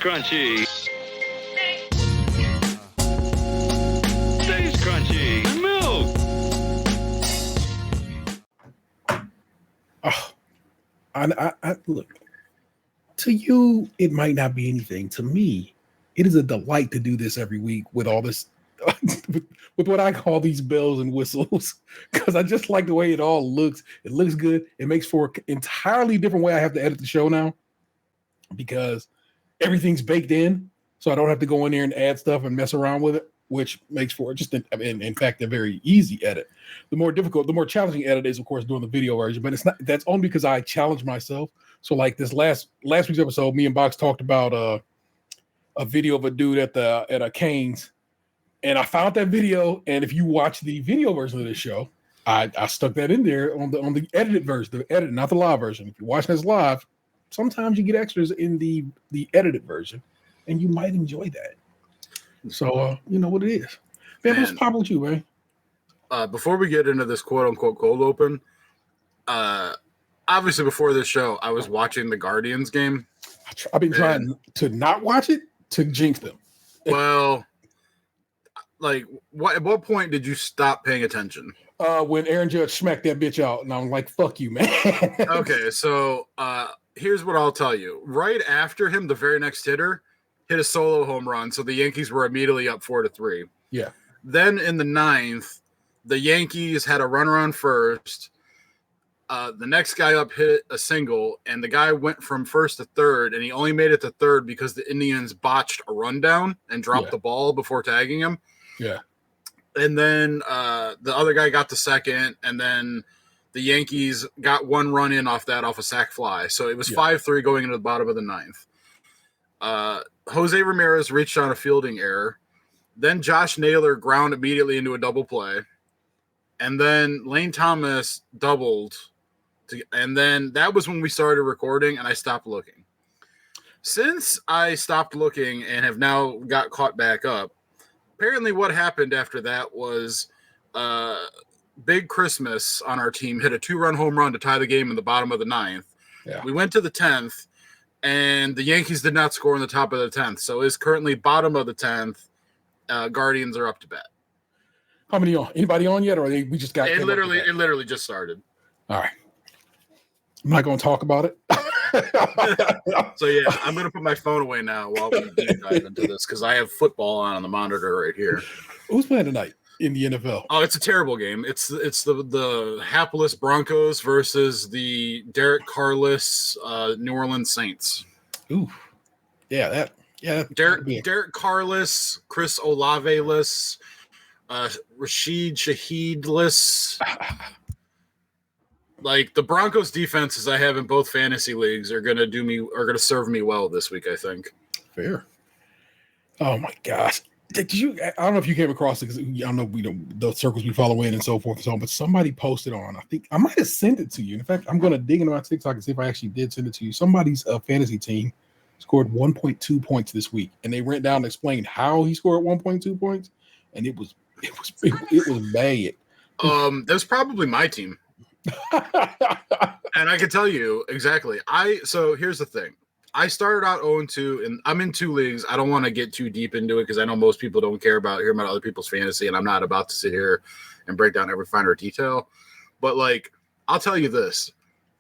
Krunchy. Stays crunchy. And milk. Oh, I look. To you, it might not be anything. To me, it is a delight to do this every week with all this, with what I call these bells and whistles, because I just like the way it all looks. It looks good. It makes for an entirely different way I have to edit the show now, because everything's baked in, so I don't have to go in there and add stuff and mess around with it, which makes for just, in fact, a very easy edit. The more difficult, the more challenging edit is, of course, doing the video version, but it's not. That's only because I challenge myself. So, like this last week's episode, me and Box talked about a video of a dude at a Cane's, and I found that video. And if you watch the video version of this show, I stuck that in there on the edited version, not the live version. If you watch this live, sometimes you get extras in the edited version, and you might enjoy that. So you know what it is. Man, what's popping with you, man? Before we get into this quote unquote cold open, obviously before this show, I was watching the Guardians game. I've been trying to not watch it to jinx them. Well, like, at what point did you stop paying attention? When Aaron Judge smacked that bitch out, and I'm like, "Fuck you, man." Okay, so here's what I'll tell you. Right after him, the very next hitter hit a solo home run, so the Yankees were immediately up 4-3. Yeah. Then in the ninth, the Yankees had a runner on first. The next guy up hit a single, and the guy went from first to third, and he only made it to third because the Indians botched a rundown and dropped the ball before tagging him. Yeah. And then the other guy got to second, and then the Yankees got one run in off a sac fly. So it was 5-3 going into the bottom of the ninth. Jose Ramirez reached on a fielding error. Then Josh Naylor ground immediately into a double play. And then Lane Thomas doubled. And then that was when we started recording, and I stopped looking. Since I stopped looking and have now got caught back up, apparently what happened after that was Big Christmas on our team hit a 2-run home run to tie the game in the bottom of the ninth. Yeah. We went to the 10th, and the Yankees did not score in the top of the 10th. So it's currently bottom of the 10th. Guardians are up to bat. How many on? Anybody on yet, or we just got? It literally just started. All right. I'm not going to talk about it. So yeah, I'm going to put my phone away now while we deep dive into this, because I have football on the monitor right here. Who's playing tonight in the NFL? Oh, it's a terrible game. It's the hapless Broncos versus the Derek Carless New Orleans Saints. Ooh, yeah. Derek Carless, Chris Olave-less, Rashid Shaheed-less. Like, the Broncos defenses I have in both fantasy leagues are gonna serve me well this week, I think. Fair. Oh my gosh. Did you? I don't know if you came across it, because I don't know, the circles we follow in and so forth and so on, but somebody posted on, I think I might have sent it to you. In fact, I'm gonna dig into my TikTok and see if I actually did send it to you. Somebody's fantasy team scored 1.2 points this week, and they went down and explained how he scored 1.2 points, and it was bad. That's probably my team. And I can tell you exactly. So here's the thing. I started out 0-2, and I'm in 2 leagues. I don't want to get too deep into it, because I know most people don't care about hearing about other people's fantasy, and I'm not about to sit here and break down every finer detail. But, like, I'll tell you this.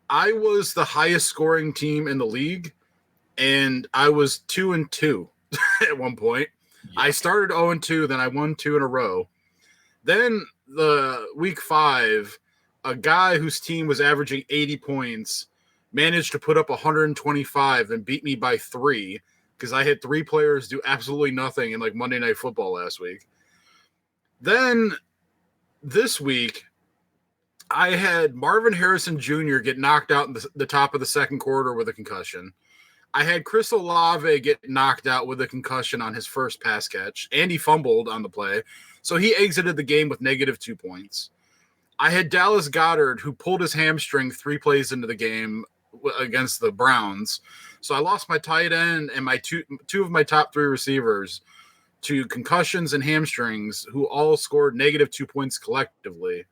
I was the highest scoring team in the league, and I was 2-2 at one point. Yeah. I started 0-2, then I won 2 in a row. Then the week 5, a guy whose team was averaging 80 points managed to put up 125 and beat me by 3, because I had 3 players do absolutely nothing in, like, Monday Night Football last week. Then this week, I had Marvin Harrison Jr. get knocked out in the top of the second quarter with a concussion. I had Chris Olave get knocked out with a concussion on his first pass catch, and he fumbled on the play, so he exited the game with -2 points. I had Dallas Goedert, who pulled his hamstring 3 plays into the game against the Browns. So I lost my tight end and my two of my top 3 receivers to concussions and hamstrings, who all scored -2 points collectively.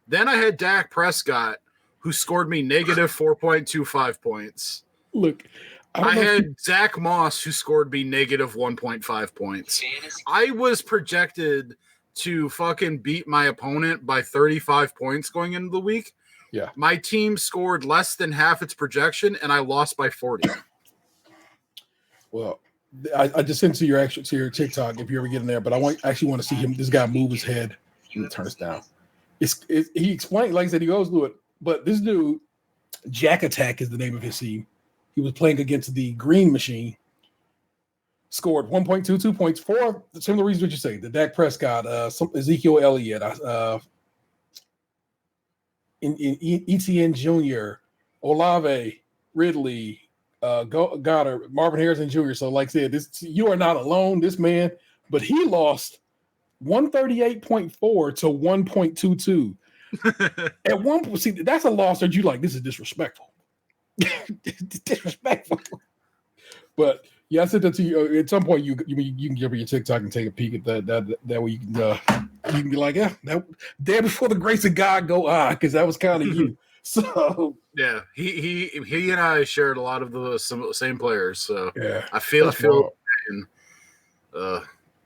Then I had Dak Prescott, who scored me -4.25 points. Look, I had Zach Moss, who scored me negative 1.5 points. I was projected to fucking beat my opponent by 35 points going into the week. Yeah. My team scored less than half its projection, and I lost by 40. Well, I just sent to your TikTok if you ever get in there, but I actually want to see this guy move his head. Let me turn this down. He explained, like I said, he goes through it, but this dude, Jack Attack is the name of his team. He was playing against the Green Machine. Scored 1.22 points for similar reasons what you say. The Dak Prescott, Ezekiel Elliott, Etienne Jr., Olave, Ridley, Goddard, Marvin Harrison Jr. So, like I said, you are not alone, this man, but he lost 138.4 to 1.22. At one point, see, that's a loss that you like, this is disrespectful. Disrespectful. But yeah, I said that to you. At some point, you can give me your TikTok and take a peek at that way you can be like, yeah, there before the grace of God go because that was kind of you. So yeah, he and I shared a lot of the same players. So yeah, I feel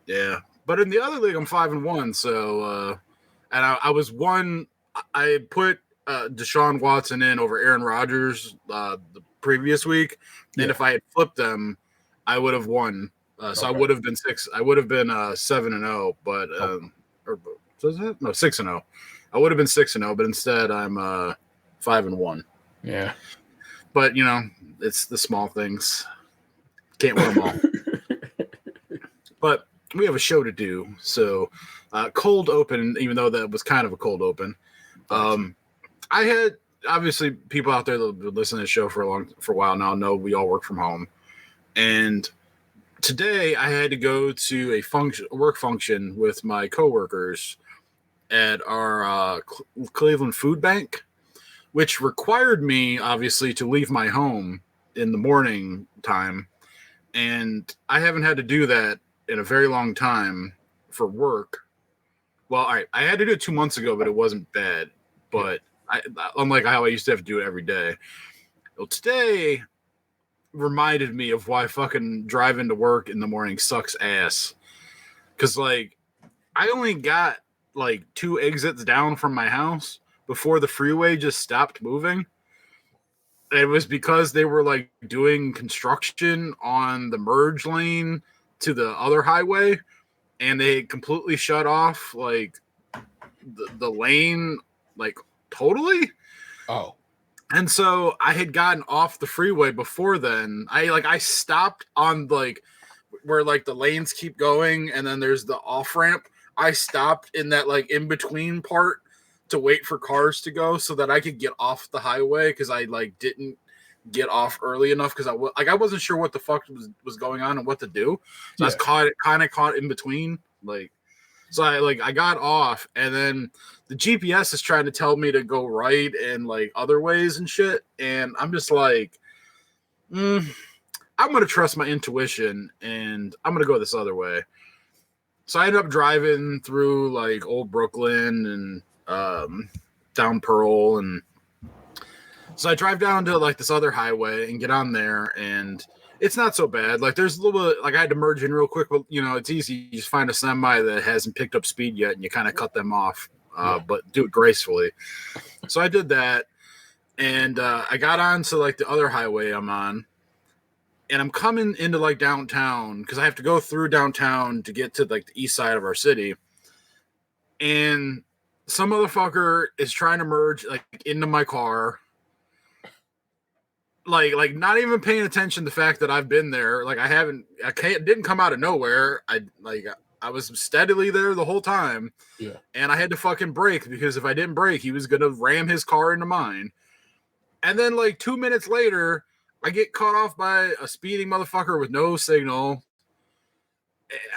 yeah. But in the other league, I'm 5-1. So and I was one. I put Deshaun Watson in over Aaron Rodgers the previous week, and if I had flipped them, I would have won. So I would have been 6. I would have been 7-0, but or was it? No, 6-0. I would have been 6-0, but instead I'm 5-1. Yeah, but it's the small things. Can't win them all. But we have a show to do, so cold open. Even though that was kind of a cold open, I had obviously people out there that have been listening to the show for a while now know we all work from home, and today I had to go to a work function with my coworkers at our Cleveland Food Bank, which required me obviously to leave my home in the morning time, and I haven't had to do that in a very long time for work. Well, all right, I had to do it 2 months ago, but it wasn't bad. But unlike how I used to have to do it every day. Well, today reminded me of why fucking driving to work in the morning sucks ass. Because, I only got, 2 exits down from my house before the freeway just stopped moving. And it was because they were, doing construction on the merge lane to the other highway, and they completely shut off, the lane, totally. Oh. And so I had gotten off the freeway before then. I stopped on where the lanes keep going and then there's the off ramp. I stopped in that in between part to wait for cars to go so that I could get off the highway because I didn't get off early enough because I wasn't sure what the fuck was going on and what to do. So I was kind of caught in between. So I got off, and then the GPS is trying to tell me to go right and other ways and shit, and I'm just I'm gonna trust my intuition, and I'm gonna go this other way. So I ended up driving through old Brooklyn and down Pearl, and so I drive down to this other highway and get on there, and it's not so bad. There's a little bit, I had to merge in real quick, but, it's easy. You just find a semi that hasn't picked up speed yet, and you kind of cut them off, but do it gracefully. So I did that, and I got on to, the other highway I'm on, and I'm coming into, downtown, because I have to go through downtown to get to, the east side of our city, and some motherfucker is trying to merge, into my car, not even paying attention to the fact that I've been there. Didn't come out of nowhere. I was steadily there the whole time. Yeah. And I had to fucking brake because if I didn't brake, he was going to ram his car into mine. And then 2 minutes later, I get caught off by a speeding motherfucker with no signal.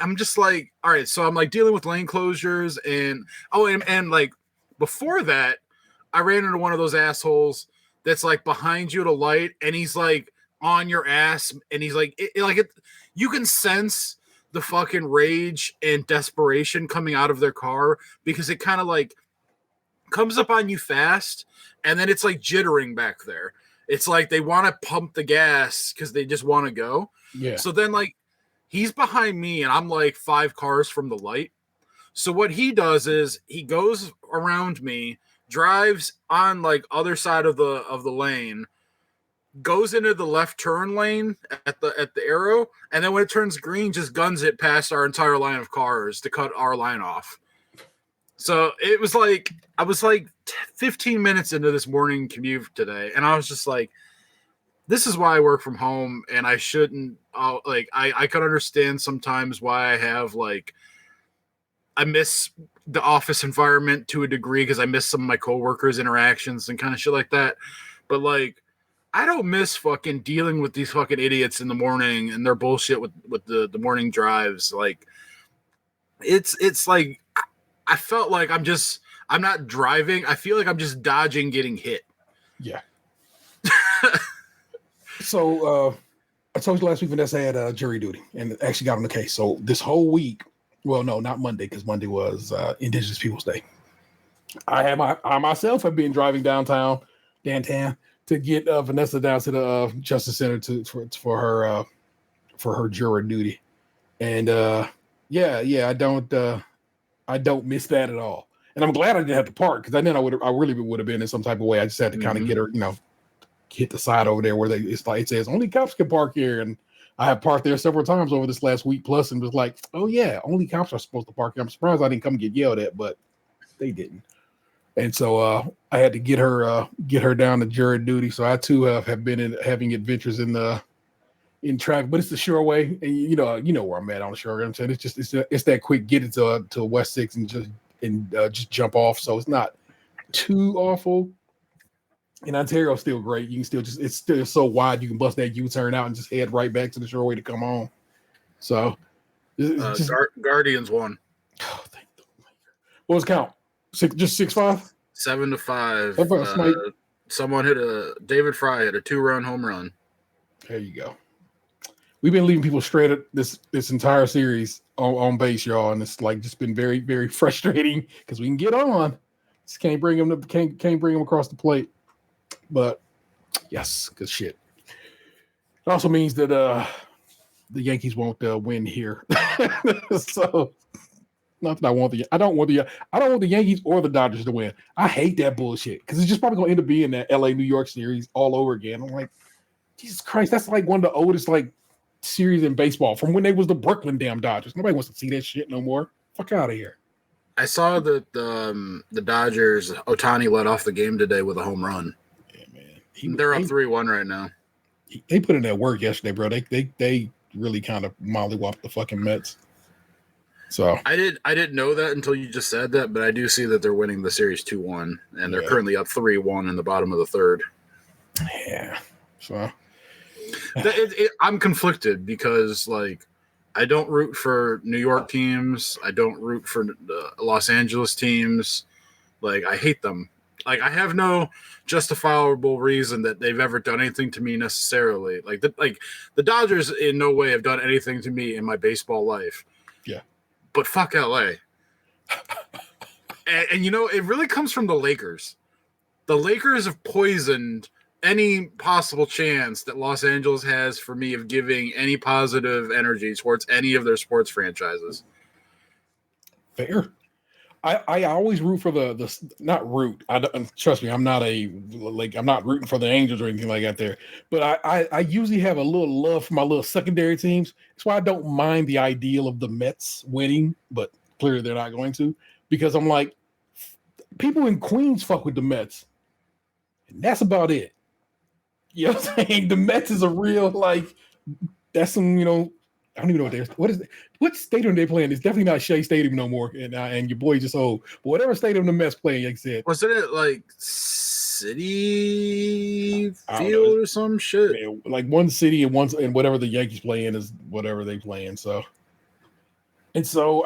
I'm just all right. So I'm dealing with lane closures and before that, I ran into one of those assholes that's behind you at a light, and he's on your ass, and he's you can sense the fucking rage and desperation coming out of their car because it kind of comes up on you fast, and then it's jittering back there. It's like they want to pump the gas because they just want to go. Yeah. So then, like, he's behind me, and I'm like 5 cars from the light. So what he does is he goes around me, drives on like other side of the lane, goes into the left turn lane at the arrow, and then when it turns green, just guns it past our entire line of cars to cut our line off. So it was like I was like 15 minutes into this morning commute today, and I was just like, this is why I work from home, and I shouldn't. I could understand sometimes why I have like I miss the office environment to a degree because I miss some of my coworkers' interactions and kind of shit like that. But like, I don't miss fucking dealing with these fucking idiots in the morning and their bullshit with the morning drives. Like, it's like I felt like I'm not driving. I feel like I'm just dodging getting hit. Yeah. So I told you last week Vanessa had jury duty and actually got on the case. So this whole week, well, no, not Monday, because Monday was Indigenous Peoples Day. I myself have been driving downtown to get Vanessa down to the Justice Center for her jury duty, and I don't miss that at all. And I'm glad I didn't have to park because I really would have been in some type of way. I just had to kind of get her, hit the side over there where it says only cops can park here, and I have parked there several times over this last week plus, and was like, oh yeah, only cops are supposed to park here. I'm surprised I didn't come get yelled at, but they didn't. And so I had to get her down to jury duty. So I too have been having adventures in traffic, but it's the sure way, and you know where I'm at on the shore. I'm saying it's that quick get it to West 6 and just jump off. So it's not too awful. In Ontario, still great. You can still it's still so wide you can bust that U-turn out and just head right back to the shoreway to come home. So Guardians won. Oh, thank the what was the count? 6-5? 7-5. Someone David Fry hit a 2-run home run. There you go. We've been leaving people straight at this entire series on base, y'all, and it's like just been very, very frustrating because we can get on, just can't bring them across the plate. But yes, good shit. It also means that the Yankees won't win here. So not that I don't want the Yankees or the Dodgers to win. I hate that bullshit because it's just probably gonna end up being that LA New York series all over again. I'm like, Jesus Christ, that's like one of the oldest like series in baseball from when they was the Brooklyn damn Dodgers. Nobody wants to see that shit no more. Fuck out of here. I saw that the Dodgers, Ohtani led off the game today with a home run. Yeah, man. They're up 3-1 right now. They put in that work yesterday, bro. They really kind of mollywopped the fucking Mets. So I didn't know that until you just said that, but I do see that they're winning the series 2-1, and they're currently up 3-1 in the bottom of the third. Yeah. So I'm conflicted because like I don't root for New York teams. I don't root for the Los Angeles teams. Like I hate them. Like I have no justifiable reason that they've ever done anything to me necessarily. Like the Dodgers in no way have done anything to me in my baseball life. Yeah. But fuck LA. and it really comes from the Lakers. The Lakers have poisoned any possible chance that Los Angeles has for me of giving any positive energy towards any of their sports franchises. Fair. I always root for the not root. Trust me, I'm not rooting for the Angels or anything like that there. But I usually have a little love for my little secondary teams. That's why I don't mind the ideal of the Mets winning, but clearly they're not going to, because I'm like, people in Queens fuck with the Mets. And that's about it. You know what I'm saying? The Mets is a real, like, that's some, I don't even know what stadium they playing. It's definitely not Shea Stadium no more. And your boy just old. But whatever stadium the Mets playing, like I said. Wasn't it like City Field or some shit? Man, like one city and whatever the Yankees play in is whatever they play in. So it's not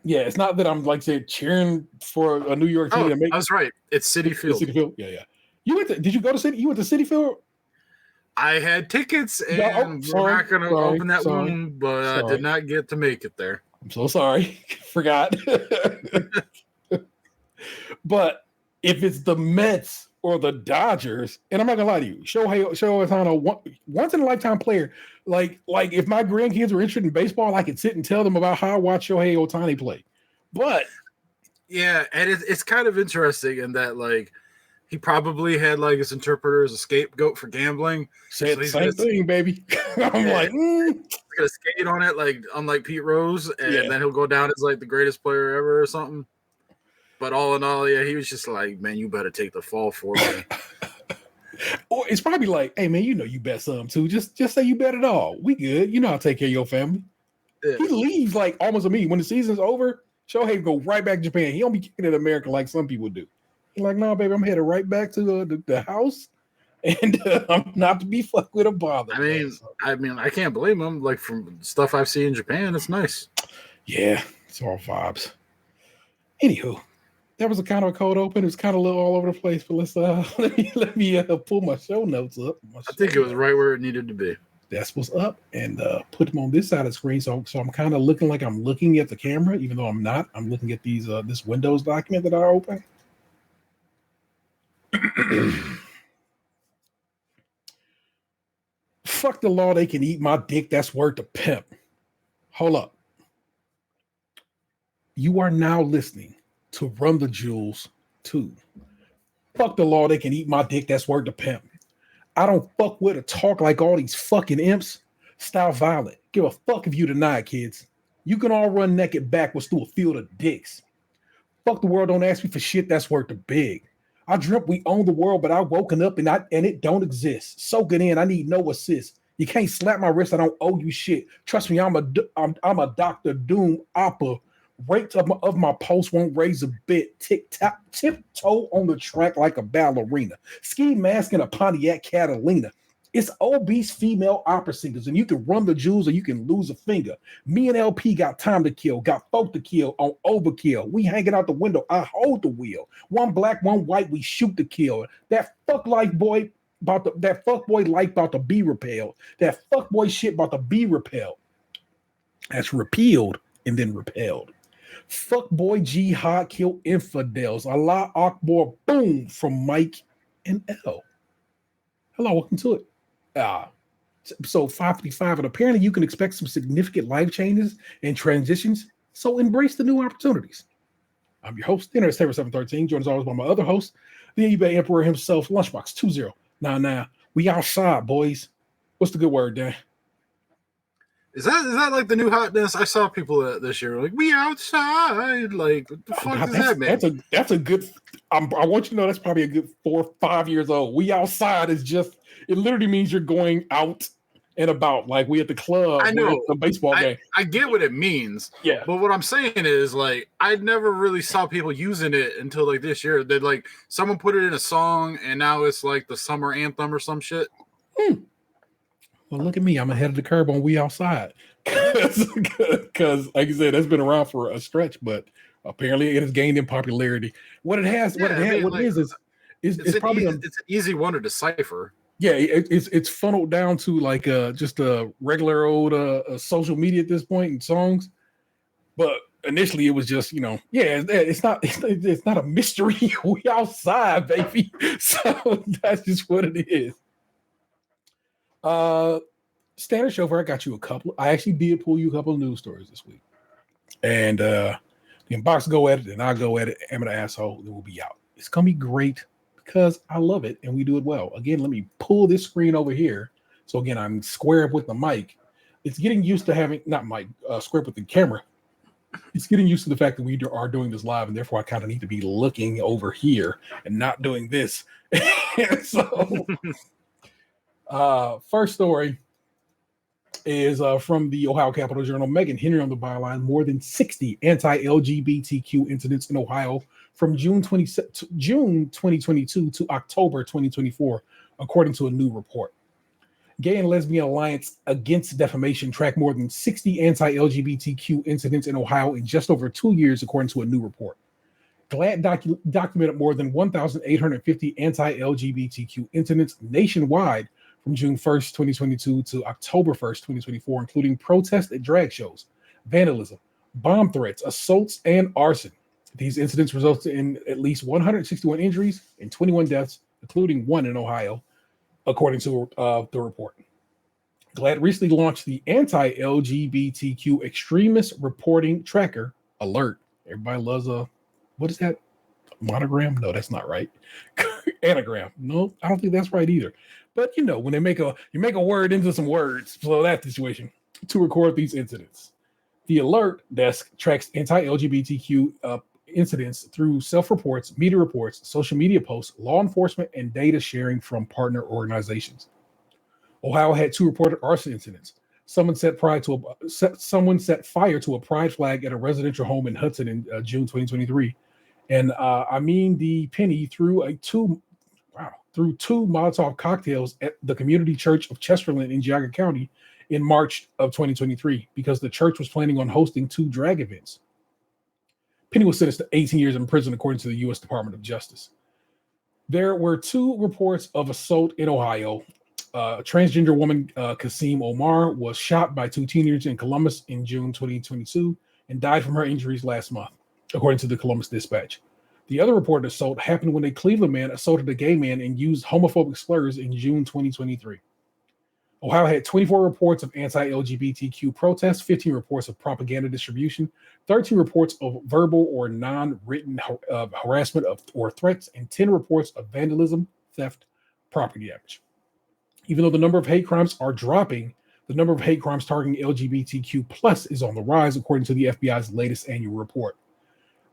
that I'm like say cheering for a New York team. I was right. It's City Field. City Field. Yeah. Did you go to City? You went to City Field? I had tickets and we're not going to open that wound, but I did not get to make it there. I'm so sorry. Forgot. But if it's the Mets or the Dodgers, and I'm not gonna lie to you, Shohei Ohtani, once in a lifetime player. Like if my grandkids were interested in baseball, I could sit and tell them about how I watch Shohei Ohtani play. But yeah, and it's kind of interesting in that like he probably had like his interpreter as a scapegoat for gambling. said the same thing, baby. I'm like, he's gonna skate on it, like unlike Pete Rose, and then he'll go down as like the greatest player ever or something. But all in all, yeah, he was just like, man, you better take the fall for me. Or it's probably like, hey man, you know you bet some too. Just say you bet it all. We good. You know I'll take care of your family. Yeah. He leaves like almost immediately. When the season's over, Shohei go right back to Japan. He don't be kicking it in America like some people do. He's like, no, baby, I'm headed right back to the house, and I'm not to be fucked with a bother. I mean, I can't blame him. Like from stuff I've seen in Japan, it's nice. Yeah, it's all vibes. Anywho, that was a kind of a cold open. It was kind of a little all over the place, but let's let me pull my show notes up. I think it was right where it needed to be. That's what's up, and put them on this side of the screen. So I'm kind of looking like I'm looking at the camera, even though I'm not. I'm looking at these this Windows document that I opened. Fuck the law. They can eat my dick. That's word to pimp. Hold up. You are now listening to Run the Jewels 2. Fuck the law. They can eat my dick. That's word to pimp. I don't fuck with or talk like all these fucking imps. Style violent. Give a fuck if you deny it, kids. You can all run naked backwards through a field of dicks. Fuck the world. Don't ask me for shit. That's word to big. I dreamt we own the world, but I woken up and it don't exist. Soak it in. I need no assist. You can't slap my wrist. I don't owe you shit. Trust me, I'm a Dr. Doom opera. Rate of my pulse won't raise a bit. Tiptoe on the track like a ballerina. Ski mask in a Pontiac Catalina. It's obese female opera singers, and you can run the jewels or you can lose a finger. Me and LP got time to kill, got folk to kill on overkill. We hanging out the window, I hold the wheel. One black, one white, we shoot to kill. That fuck life boy life about to be repelled. That fuck boy shit about to be repelled. That's repealed and then repelled. Fuck boy jihad kill infidels. Allah Akbar, boom, from Mike and L. Hello, welcome to it. Episode 555, and apparently you can expect some significant life changes and transitions, so embrace the new opportunities. I'm your host, Dinner 713, joined as always by my other host, the eBay Emperor himself, Lunchbox 2099. We outside, boys. What's the good word, Dan? Is that like the new hotness? I saw people this year like, we outside. Like, what the fuck does that mean? That's a good. I want you to know that's probably a good 4 or 5 years old. We outside is just. It literally means you're going out and about, like we at the club. I know the baseball game. I get what it means. Yeah, but what I'm saying is like I never really saw people using it until like this year. That like someone put it in a song and now it's like the summer anthem or some shit. Well, look at me. I'm ahead of the curve on We Outside. Because like I said, that's been around for a stretch, but apparently it has gained in popularity. It's probably it's an easy one to decipher. Yeah, it's funneled down to like just a regular old social media at this point in songs. But initially it was just, it's not a mystery. We outside, baby. So that's just what it is. Standard chauffeur, I got you a couple. I actually did pull you a couple of news stories this week. And the inbox go at it, and I go at it. Am an asshole, it will be out. It's gonna be great because I love it and we do it well. Again, let me pull this screen over here. So again, I'm square up with the mic. It's getting used to having square up with the camera. It's getting used to the fact that we are doing this live, and therefore I kind of need to be looking over here and not doing this. So first story is from the Ohio Capitol Journal. Meghan Henry on the byline. More than 60 anti-LGBTQ incidents in Ohio from June 2022 to October 2024, according to a new report. Gay and Lesbian Alliance Against Defamation tracked more than 60 anti-LGBTQ incidents in Ohio in just over 2 years, according to a new report. GLAAD documented more than 1,850 anti-LGBTQ incidents nationwide from June 1st, 2022 to October 1st, 2024, including protests at drag shows, vandalism, bomb threats, assaults, and arson. These incidents resulted in at least 161 injuries and 21 deaths, including one in Ohio, according to the report. GLAAD recently launched the anti-LGBTQ extremist reporting tracker alert. Everybody loves what is that? Monogram? No, that's not right. Anagram. No, I don't think that's right either. But when they make a word into some words, so that situation to record these incidents. The alert desk tracks anti-LGBTQ incidents through self-reports, media reports, social media posts, law enforcement, and data sharing from partner organizations. Ohio had 2 reported arson incidents. Someone set fire to a pride flag at a residential home in Hudson in June 2023, and Amin D. Penny threw 2 Molotov cocktails at the community church of Chesterland in Geauga County in March of 2023 because the church was planning on hosting 2 drag events. Penny was sentenced to 18 years in prison, according to the U.S. Department of Justice. There were 2 reports of assault in Ohio. A transgender woman, Kasim Omar, was shot by 2 teenagers in Columbus in June 2022 and died from her injuries last month, according to the Columbus Dispatch. The other reported assault happened when a Cleveland man assaulted a gay man and used homophobic slurs in June 2023. Ohio had 24 reports of anti-LGBTQ protests, 15 reports of propaganda distribution, 13 reports of verbal or non-written harassment or threats, and 10 reports of vandalism, theft, property damage. Even though the number of hate crimes are dropping, the number of hate crimes targeting LGBTQ plus is on the rise, according to the FBI's latest annual report.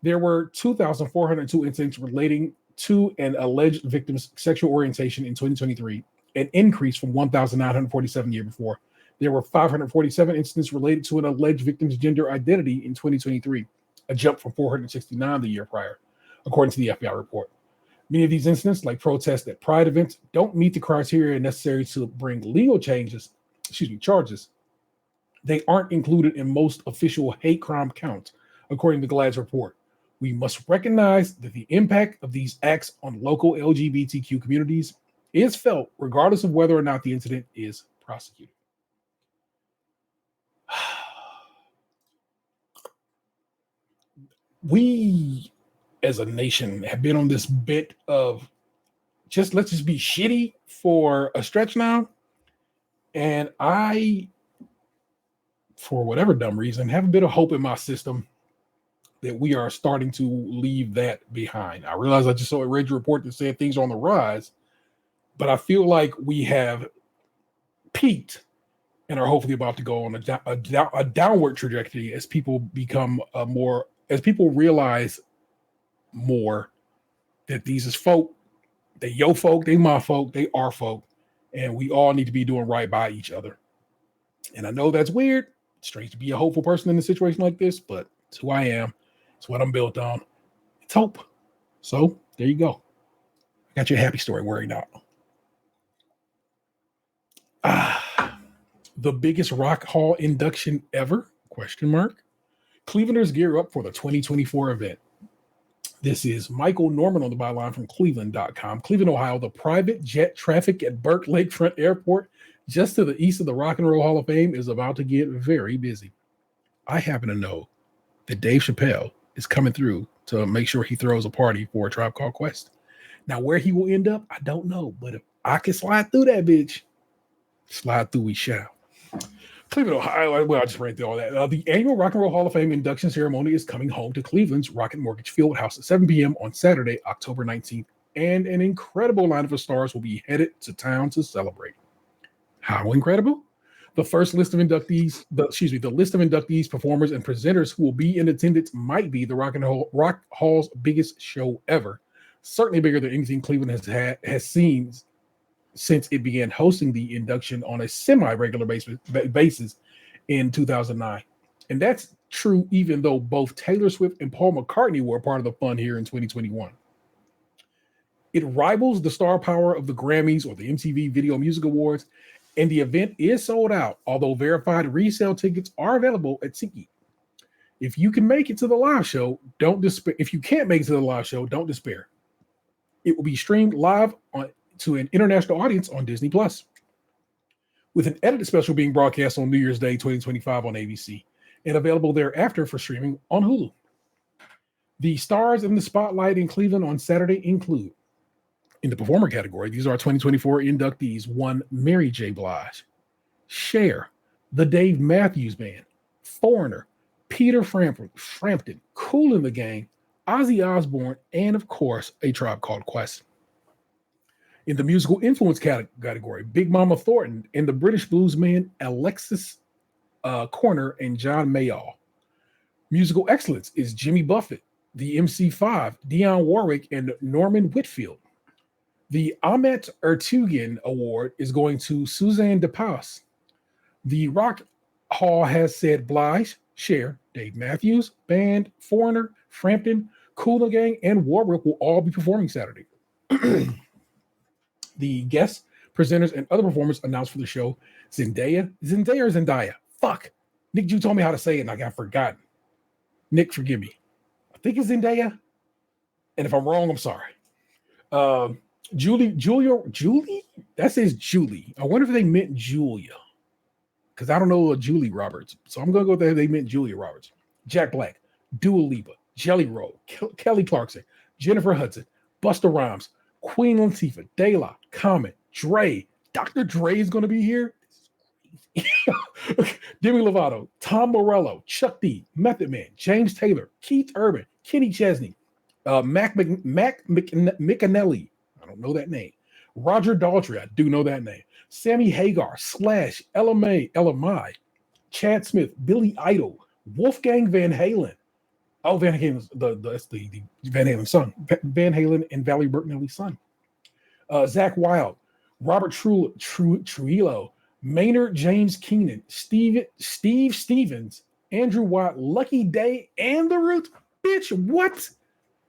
There were 2,402 incidents relating to an alleged victim's sexual orientation in 2023, an increase from 1,947 the year before. There were 547 incidents related to an alleged victim's gender identity in 2023, a jump from 469 the year prior, according to the FBI report. Many of these incidents, like protests at pride events, don't meet the criteria necessary to bring legal charges. They aren't included in most official hate crime counts, according to GLAAD's report. We must recognize that the impact of these acts on local LGBTQ communities is felt regardless of whether or not the incident is prosecuted. We, as a nation, have been on this bit of let's just be shitty for a stretch now. And I, for whatever dumb reason, have a bit of hope in my system that we are starting to leave that behind. I realize I just read your report that said things are on the rise, but I feel like we have peaked and are hopefully about to go on a downward trajectory as people become as people realize more that these is folk, they yo folk, they my folk, they our folk, and we all need to be doing right by each other. And I know that's weird. It's strange to be a hopeful person in a situation like this, but it's who I am. It's what I'm built on. It's hope. So there you go. I got your happy story worried out. The biggest Rock Hall induction ever? ? Clevelanders gear up for the 2024 event. This is Michael Norman on the byline from Cleveland.com. Cleveland, Ohio, the private jet traffic at Burke Lakefront Airport, just to the east of the Rock and Roll Hall of Fame, is about to get very busy. I happen to know that Dave Chappelle is coming through to make sure he throws a party for a Tribe Called Quest. Now, where he will end up, I don't know. But if I can slide through that bitch, slide through we shall. Cleveland, Ohio. Well, I just ran through all that. The annual Rock and Roll Hall of Fame induction ceremony is coming home to Cleveland's Rocket Mortgage Fieldhouse at 7 p.m. on Saturday, October 19th, and an incredible lineup of stars will be headed to town to celebrate. How incredible? The list of inductees, performers, and presenters who will be in attendance might be the Rock Hall's biggest show ever, certainly bigger than anything Cleveland has seen since it began hosting the induction on a semi-regular basis in 2009. And that's true even though both Taylor Swift and Paul McCartney were a part of the fun here in 2021. It rivals the star power of the Grammys or the MTV Video Music Awards, and the event is sold out, although verified resale tickets are available at SeatGeek. If you can make it to the live show, don't despair. If you can't make it to the live show, don't despair. It will be streamed live to an international audience on Disney+, with an edited special being broadcast on New Year's Day 2025 on ABC, and available thereafter for streaming on Hulu. The stars in the spotlight in Cleveland on Saturday include In the performer category, these are our 2024 inductees. 1, Mary J. Blige, Cher, The Dave Matthews Band, Foreigner, Peter Frampton, Kool and the Gang, Ozzy Osbourne, and of course, A Tribe Called Quest. In the musical influence category, Big Mama Thornton and the British bluesman Alexis Corner and John Mayall. Musical excellence is Jimmy Buffett, the MC5, Dionne Warwick, and Norman Whitfield. The Ahmet Ertegun Award is going to Suzanne DePass. The Rock Hall has said Blige, Cher, Dave Matthews Band, Foreigner, Frampton, Kool and the Gang, and Warwick will all be performing Saturday. The guests, presenters, and other performers announced for the show: Zendaya or Zendaya? Fuck. Nick, you told me how to say it and I got forgotten. Nick, forgive me. I think it's Zendaya. And if I'm wrong, I'm sorry. Julie? That says Julie. I wonder if they meant Julia. Because I don't know Julie Roberts. So I'm going to go there. They meant Julia Roberts. Jack Black, Dua Lipa, Jelly Roll, Kelly Clarkson, Jennifer Hudson, Busta Rhymes, Queen Latifah, De La, Common, Dre. Dr. Dre is going to be here. Demi Lovato, Tom Morello, Chuck D, Method Man, James Taylor, Keith Urban, Kenny Chesney, Mac McAnally. I don't know that name. Roger Daltrey, I do know that name. Sammy Hagar, Slash, LMI, Chad Smith, Billy Idol, Wolfgang Van Halen. Oh, Van Halen's that's the Van Halen's son. Van Halen and Valerie Bertinelli's son. Zach Wilde, Robert Trujillo, Maynard James Keenan, Steve Stevens, Andrew Watt, Lucky Day, and The Roots. Bitch, what?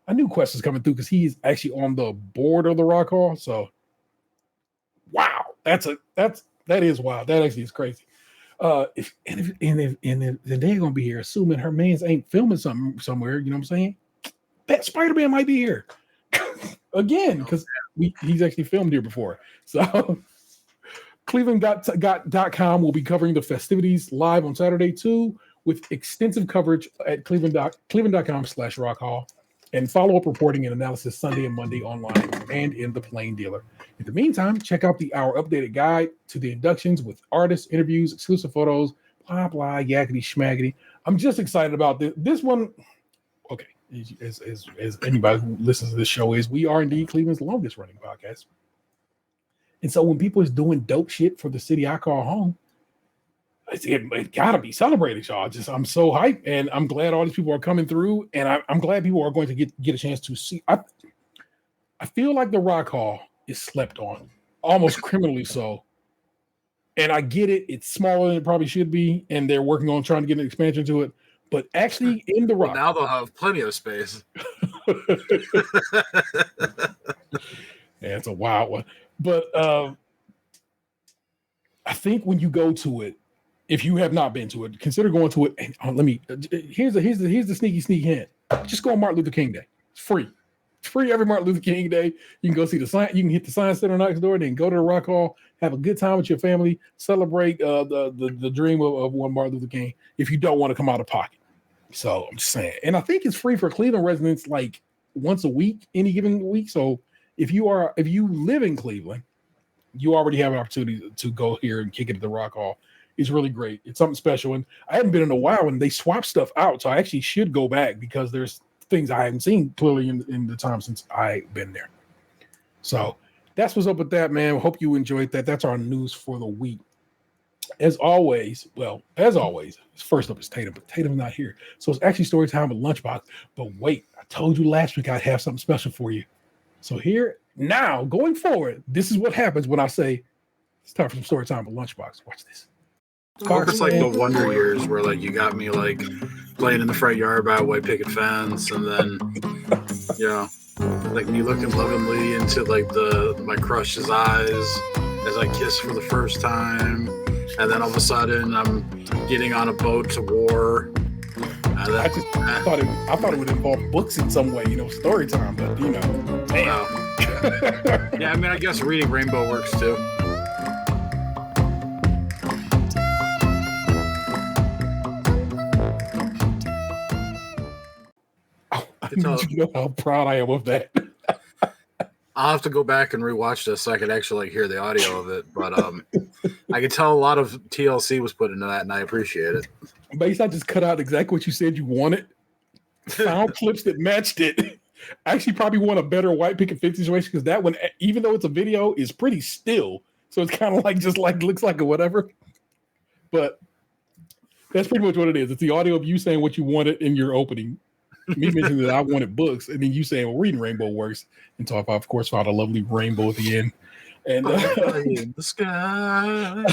I knew Quest was coming through because he's actually on the board of the Rock Hall. So, wow, that is wild. That actually is crazy. If Zendaya gonna be here, assuming her man's ain't filming something somewhere, you know what I'm saying? That Spider-Man might be here again because he's actually filmed here before. So Cleveland.com will be covering the festivities live on Saturday too, with extensive coverage at Cleveland.com/Rock Hall, and follow-up reporting and analysis Sunday and Monday online and in the Plain Dealer. In the meantime, check out our updated guide to the inductions with artists, interviews, exclusive photos, blah, blah, yakety schmaggety. I'm just excited about this one. Okay, as anybody who listens to this show is, we are indeed Cleveland's longest running podcast. And so when people is doing dope shit for the city I call home, it gotta be celebrated, y'all. I'm so hyped, and I'm glad all these people are coming through, and I'm glad people are going to get a chance to see. I feel like the Rock Hall is slept on, almost criminally so. And I get it; it's smaller than it probably should be, and they're working on trying to get an expansion to it. But actually, in the Rock, now they'll have plenty of space. Yeah, it's a wild one. But I think when you go to it, if you have not been to it, consider going to it. And here's the sneaky hint. Just go on Martin Luther King Day. It's free. It's free every Martin Luther King Day. You can go see the sign. You can hit the Science Center next door, then go to the Rock Hall, have a good time with your family, celebrate the dream of one Martin Luther King. If you don't want to come out of pocket, so I'm just saying. And I think it's free for Cleveland residents, like once a week, any given week. So if you live in Cleveland, you already have an opportunity to go here and kick it at the Rock Hall. It's really great. It's something special. And I haven't been in a while, and they swap stuff out. So I actually should go back because there's things I haven't seen clearly in the time since I've been there. So that's what's up with that, man. Hope you enjoyed that. That's our news for the week. As always, first up is Tatum, but Tatum's not here. So it's actually story time with Lunchbox. But wait, I told you last week I'd have something special for you. So here, now, going forward, this is what happens when I say it's time for some story time with Lunchbox. Watch this. I hope it's like the Wonder Years where like you got me like playing in the front yard by a white picket fence, and then like me looking lovingly into like my crush's eyes as I kiss for the first time, and then all of a sudden I'm getting on a boat to war. And then, I thought it would involve books in some way, story time, but damn. Yeah, I mean, I guess reading Rainbow works too. You know how proud I am of that. I'll have to go back and rewatch this so I could actually like hear the audio of it. But I could tell a lot of TLC was put into that, and I appreciate it. Basically, I just cut out exactly what you said you wanted. Found clips that matched it. Actually, probably want a better white picket fence situation because that one, even though it's a video, is pretty still. So it's kind of like just like looks like a whatever. But that's pretty much what it is. It's the audio of you saying what you wanted in your opening. Me mentioning that I wanted books, and then you saying, "Well, reading Rainbow works." And so I, of course, found a lovely rainbow at the end. And in the sky.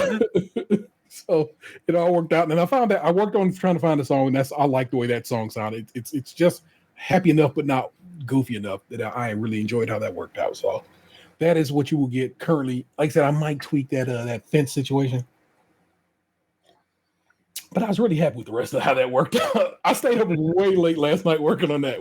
So it all worked out. And I found that I worked on trying to find a song, and I like the way that song sounded. It's just happy enough, but not goofy enough that I really enjoyed how that worked out. So that is what you will get currently. Like I said, I might tweak that fence situation. But I was really happy with the rest of how that worked out. I stayed up way late last night working on that.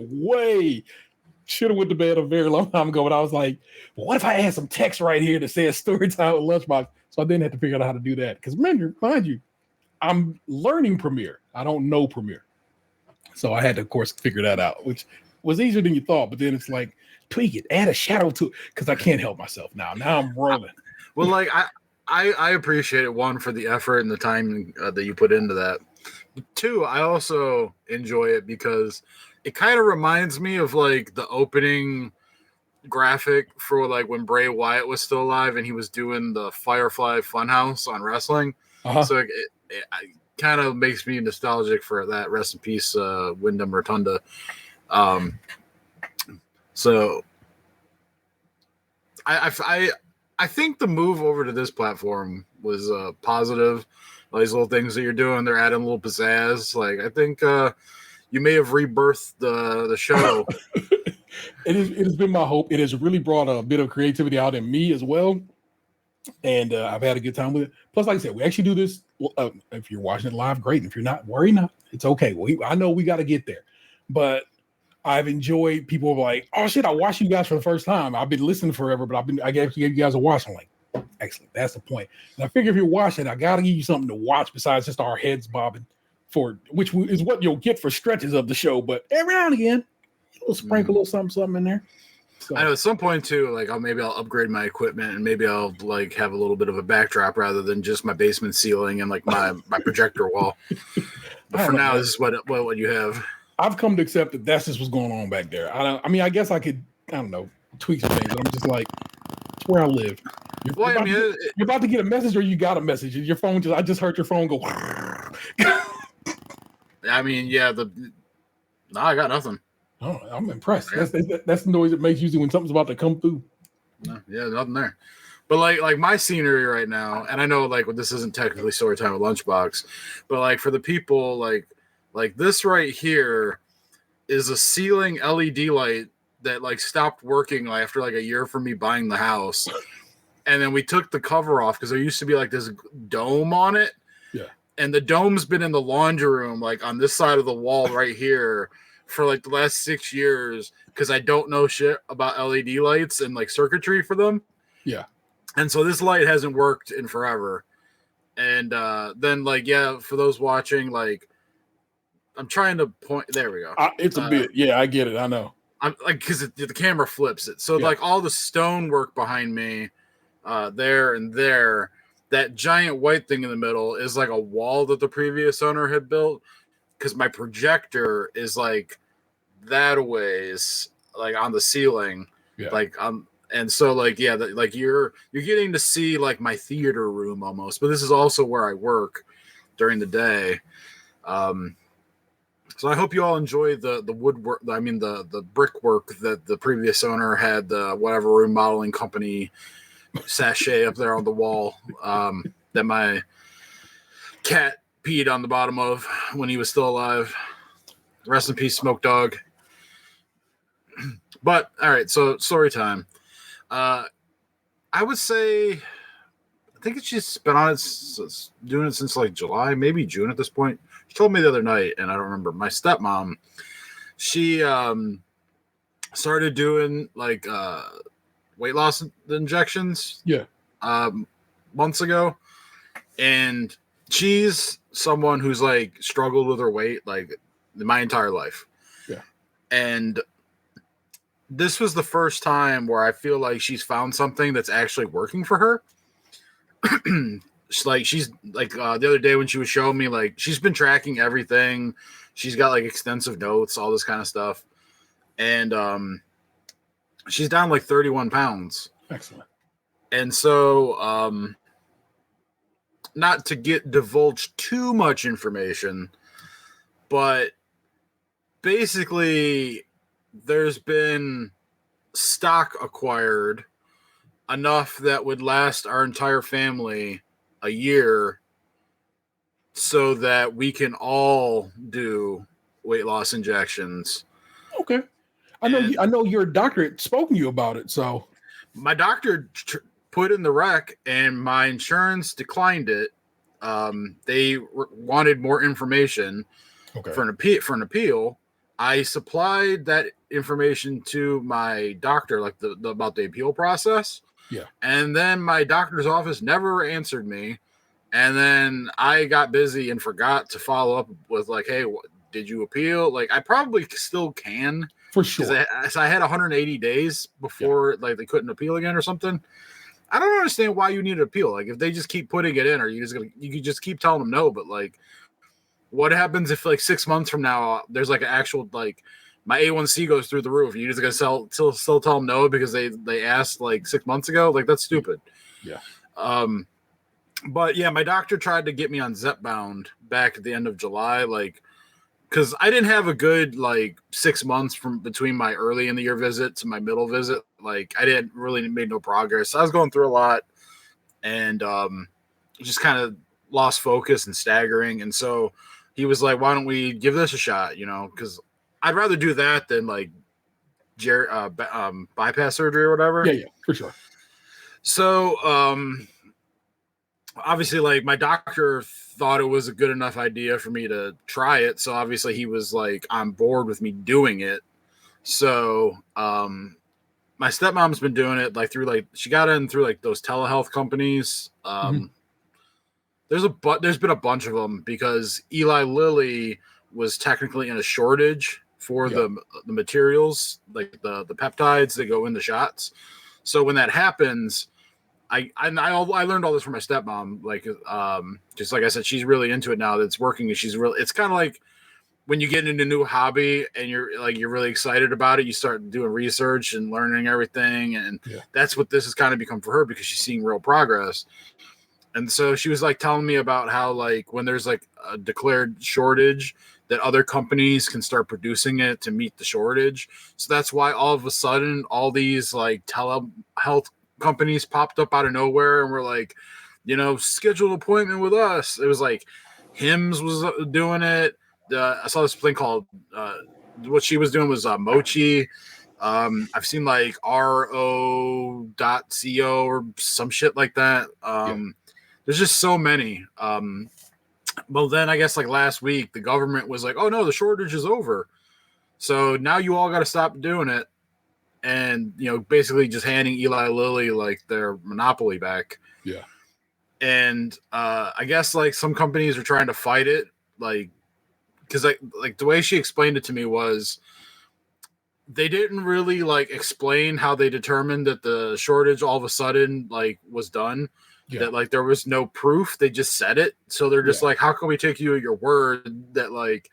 Should have went to bed a very long time ago, but I was like, well, what if I had some text right here that says story time with Lunchbox? So I didn't have to figure out how to do that. Because mind you, I'm learning Premiere. I don't know Premiere. So I had to, of course, figure that out, which was easier than you thought. But then it's like, tweak it, add a shadow to it, because I can't help myself now. Now I'm rolling. Well, like I appreciate it, one, for the effort and the time that you put into that. Two, I also enjoy it because it kind of reminds me of like the opening graphic for like when Bray Wyatt was still alive and he was doing the Firefly Funhouse on wrestling. Uh-huh. So it kind of makes me nostalgic for that. Rest in peace, Wyndham Rotunda. So I think the move over to this platform was positive. All these little things that you're doing, they're adding a little pizzazz. Like I think you may have rebirthed the show. It has been my hope. It has really brought a bit of creativity out in me as well, and I've had a good time with it. Plus, like I said, we actually do this. If you're watching it live, great. If you're not, worry not. It's okay. I know we got to get there, but I've enjoyed people like, oh shit, I watched you guys for the first time. I've been listening forever, but I gave you guys a watch. I'm like, excellent. That's the point. And I figure if you're watching, I got to give you something to watch besides just our heads bobbing which is what you'll get for stretches of the show. But every now and again, we'll sprinkle a little something in there. So. I know at some point too, like I'll upgrade my equipment and maybe I'll like have a little bit of a backdrop rather than just my basement ceiling and like my projector wall. But for now, this is what you have. I've come to accept that that's just what's going on back there. I mean, I guess I could, I don't know, tweak some things, but I'm just like, it's where I live. You're about to get a message or you got a message. Your phone I just heard your phone go. I mean, yeah, no, I got nothing. Oh, I'm impressed. Yeah. That's the noise it makes usually when something's about to come through. No, yeah, nothing there. But like my scenery right now, and I know like this isn't technically story time with Lunchbox, but like for the people like this right here is a ceiling LED light that like stopped working after like a year for me buying the house. And then we took the cover off because there used to be like this dome on it. Yeah. And the dome's been in the laundry room, like on this side of the wall right here for like the last 6 years because I don't know shit about LED lights and like circuitry for them. Yeah. And so this light hasn't worked in forever. And then like, yeah, for those watching, like I'm trying to point. There we go. It's a bit. Yeah, I get it. I know. I'm like, because the camera flips it. So like all the stonework behind me there and there, that giant white thing in the middle is like a wall that the previous owner had built because my projector is like that a ways, like on the ceiling. Yeah. Like and so like yeah, like you're getting to see like my theater room almost, but this is also where I work during the day. So I hope you all enjoy the woodwork. I mean the brickwork that the previous owner had, the whatever remodeling company sachet up there on the wall that my cat peed on the bottom of when he was still alive. Rest in peace, Smoke Dog. But all right, so story time. I would say I think she's been on it, doing it since like July, maybe June at this point. She told me the other night, and I don't remember. My stepmom, she started doing like weight loss injections. Yeah. Months ago, and she's someone who's like struggled with her weight like my entire life. Yeah. And this was the first time where I feel like she's found something that's actually working for her. She's like the other day when she was showing me, like, she's been tracking everything. She's got like extensive notes, all this kind of stuff. And she's down like 31 pounds. Excellent. And so not to divulge too much information, but basically there's been stock acquired enough that would last our entire family a year so that we can all do weight loss injections. Okay. I know your doctor had spoken to you about it. So my doctor put in the rec and my insurance declined it. They wanted more information for an appeal. I supplied that information to my doctor, like about the appeal process. Yeah. And then my doctor's office never answered me. And then I got busy and forgot to follow up with like, hey, did you appeal? Like, I probably still can. For sure. Because I had 180 days before like they couldn't appeal again or something. I don't understand why you need to appeal. Like, if they just keep putting it in, or you could just keep telling them no. But like, what happens if like 6 months from now there's like an actual like my A1C goes through the roof? Are you just gonna still tell them no because they asked like 6 months ago? Like, that's stupid. Yeah. But yeah, my doctor tried to get me on Zepbound back at the end of July, like, because I didn't have a good like 6 months from between my early in the year visit to my middle visit. Like, I didn't really made no progress. I was going through a lot and just kind of lost focus and staggering. And so he was like, why don't we give this a shot? You know, because I'd rather do that than like bypass surgery or whatever. Yeah, for sure. So obviously, like, my doctor thought it was a good enough idea for me to try it. So obviously he was like on board with me doing it. So my stepmom's been doing it like through like she got in through like those telehealth companies. There's been a bunch of them because Eli Lilly was technically in a shortage for the materials, like the peptides that go in the shots. So when that happens, I learned all this from my stepmom. Like, just like I said, she's really into it now. That's working, and it's kind of like when you get into a new hobby and you're really excited about it. You start doing research and learning everything, and that's what this has kind of become for her because she's seeing real progress. And so she was like telling me about how like when there's like a declared shortage, that other companies can start producing it to meet the shortage. So that's why all of a sudden all these like telehealth companies popped up out of nowhere and were like, you know, schedule an appointment with us. It was like Hims was doing it. I saw this thing called what she was doing was Mochi. I've seen like ro.co or some shit like that. There's just so many. Well, then I guess like last week the government was like, oh no, the shortage is over. So now you all got to stop doing it. And, you know, basically just handing Eli Lilly like their monopoly back. Yeah. And I guess like some companies are trying to fight it, like, because like the way she explained it to me was they didn't really like explain how they determined that the shortage all of a sudden like was done. That like there was no proof. They just said it. So they're just like, how can we take you at your word that like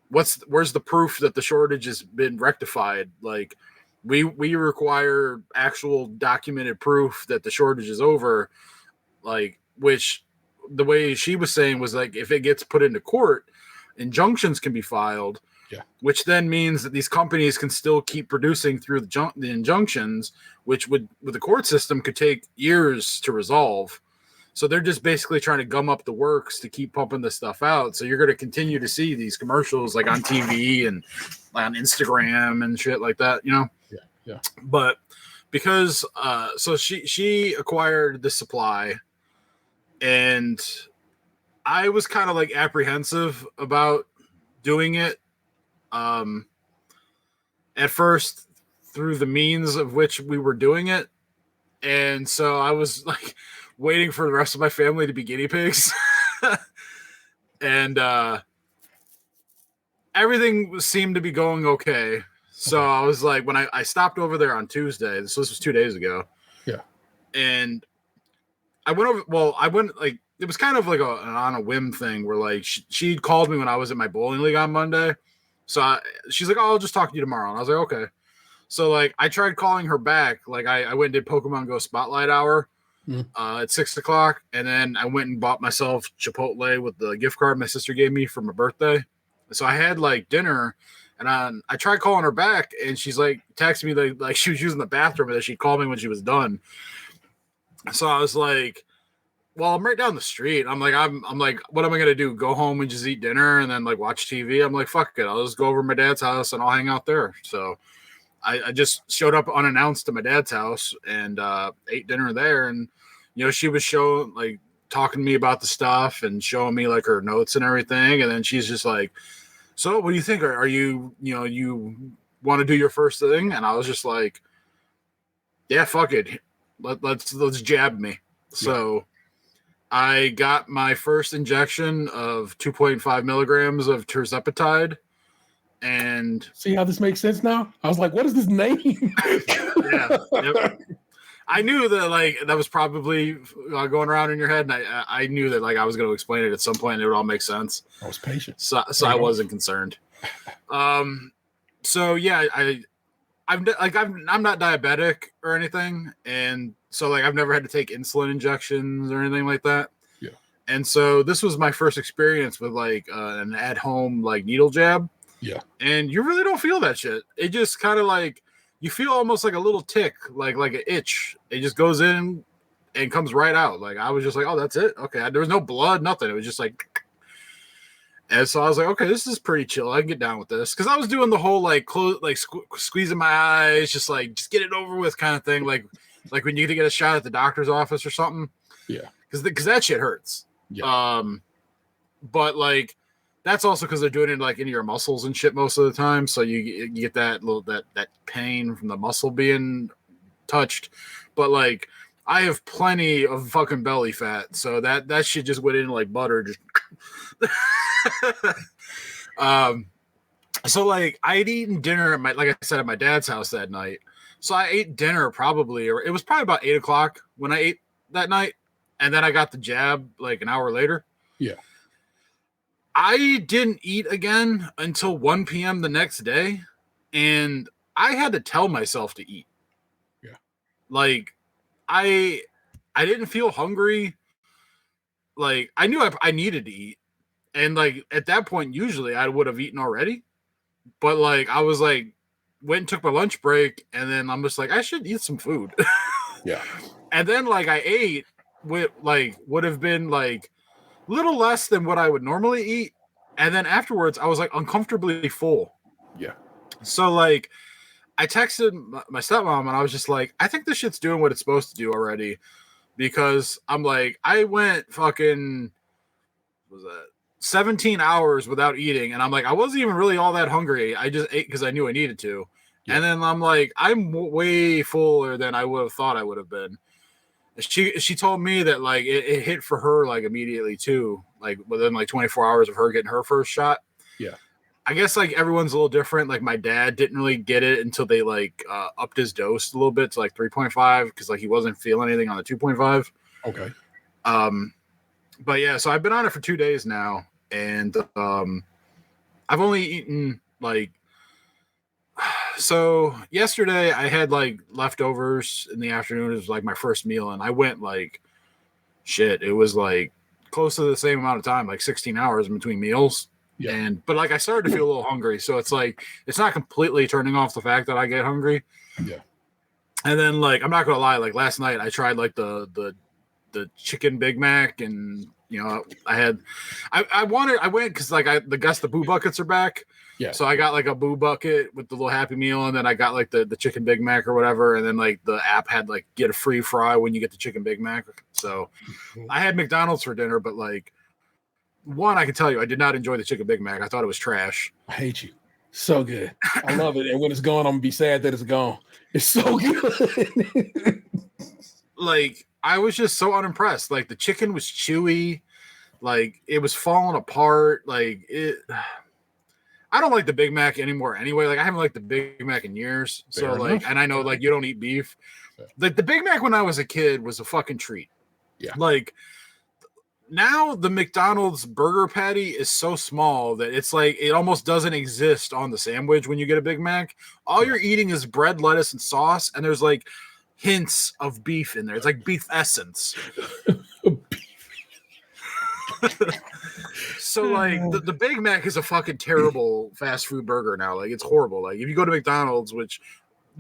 where's the proof that the shortage has been rectified? Like we require actual documented proof that the shortage is over. Like, which the way she was saying was like if it gets put into court, injunctions can be filed. Yeah. Which then means that these companies can still keep producing through the injunctions, which would with the court system could take years to resolve. So they're just basically trying to gum up the works to keep pumping this stuff out. So you're going to continue to see these commercials like on TV and on Instagram and shit like that, you know? Yeah. But because so she acquired the supply, and I was kind of like apprehensive about doing it. At first through the means of which we were doing it. And so I was like waiting for the rest of my family to be guinea pigs. And everything seemed to be going okay. So I was like, when I stopped over there on Tuesday, so this was 2 days ago. Yeah. And I went over, like, it was kind of like on a whim thing where like she called me when I was at my bowling league on Monday. So she's like, oh, I'll just talk to you tomorrow. And I was like, okay. So like I tried calling her back. Like I went and did Pokemon Go Spotlight Hour at 6:00. And then I went and bought myself Chipotle with the gift card my sister gave me for my birthday. So I had like dinner. And I tried calling her back, and she's like texting me like she was using the bathroom, and that she'd call me when she was done. So I was like, "Well, I'm right down the street." I'm like, "What am I gonna do? Go home and just eat dinner, and then like watch TV?" I'm like, "Fuck it, I'll just go over to my dad's house and I'll hang out there." So I just showed up unannounced to my dad's house and ate dinner there, and she was talking to me about the stuff and showing me like her notes and everything, and then she's just like, so what do you think? Are you, you want to do your first thing? And I was just like, yeah, fuck it. Let's jab me. Yeah. So I got my first injection of 2.5 milligrams of tirzepatide. And see how this makes sense now? I was like, what is this name? Yeah. Yep. I knew that like that was probably going around in your head, and I knew that like I was going to explain it at some point, and it would all make sense. I was patient, so I wasn't concerned. So yeah, I'm not diabetic or anything, and so like I've never had to take insulin injections or anything like that. Yeah. And so this was my first experience with like an at-home like needle jab. Yeah. And you really don't feel that shit. It just kind of like. You feel almost like a little tick, like an itch. It just goes in and comes right out. Like I was just like, oh, that's it. Okay. There was no blood, nothing. It was just like, and so I was like, okay, this is pretty chill. I can get down with this. Cause I was doing the whole like squeezing my eyes, just get it over with kind of thing. Like when you need to get a shot at the doctor's office or something. Yeah. Cause that shit hurts. Yeah. But like, that's also because they're doing it like in your muscles and shit most of the time. So you get that that pain from the muscle being touched. But like I have plenty of fucking belly fat, so that shit just went in like butter. Just so like I'd eaten dinner at like I said at my dad's house that night. So I ate dinner it was probably about 8:00 when I ate that night, and then I got the jab like an hour later. Yeah. I didn't eat again until 1 p.m. the next day, and I had to tell myself to eat. Yeah. Like, I didn't feel hungry. Like, I knew I needed to eat. And, like, at that point, usually I would have eaten already. But, like, I was, like, went and took my lunch break, and then I'm just like, I should eat some food. Yeah. And then, like, I ate with, like, would have been, like, little less than what I would normally eat. And then afterwards, I was like uncomfortably full. Yeah. So like I texted my stepmom and I was just like, I think this shit's doing what it's supposed to do already. Because I'm like, I went fucking, what was that, 17 hours without eating. And I'm like, I wasn't even really all that hungry. I just ate because I knew I needed to. Yeah. And then I'm like, I'm way fuller than I would have thought I would have been. She told me that like it hit for her like immediately too, like within like 24 hours of her getting her first shot. Yeah. I guess like everyone's a little different. Like my dad didn't really get it until they like upped his dose a little bit to like 3.5 because like he wasn't feeling anything on the 2.5. Okay. But yeah, so I've been on it for 2 days now, and I've only eaten like. So yesterday I had like leftovers in the afternoon. It was like my first meal, and I went like shit. It was like close to the same amount of time, like 16 hours in between meals. Yeah. But like I started to feel a little hungry, so it's like it's not completely turning off the fact that I get hungry. Yeah. And then like I'm not gonna lie, like last night I tried like the chicken Big Mac, and I went because like the Boo buckets are back. Yeah. So I got like a Boo bucket with the little Happy Meal, and then I got like the chicken Big Mac or whatever, and then like the app had like get a free fry when you get the chicken Big Mac. So I had McDonald's for dinner, but like one, I can tell you, I did not enjoy the chicken Big Mac. I thought it was trash. I hate you. So good. I love it. And when it's gone, I'm gonna be sad that it's gone. It's so good. Like I was just so unimpressed. Like the chicken was chewy, like it was falling apart. Like it. I don't like the Big Mac anymore anyway. Like I haven't liked the Big Mac in years. Fair So like, enough. and I know like you don't eat beef. Like the Big Mac when I was a kid was a fucking treat. Yeah. Like now the McDonald's burger patty is so small that it's like it almost doesn't exist on the sandwich when you get a Big Mac. All you're eating is bread, lettuce, and sauce, and there's like hints of beef in there. It's like beef essence. So like the Big Mac is a fucking terrible fast food burger now. Like it's horrible. Like if you go to McDonald's, which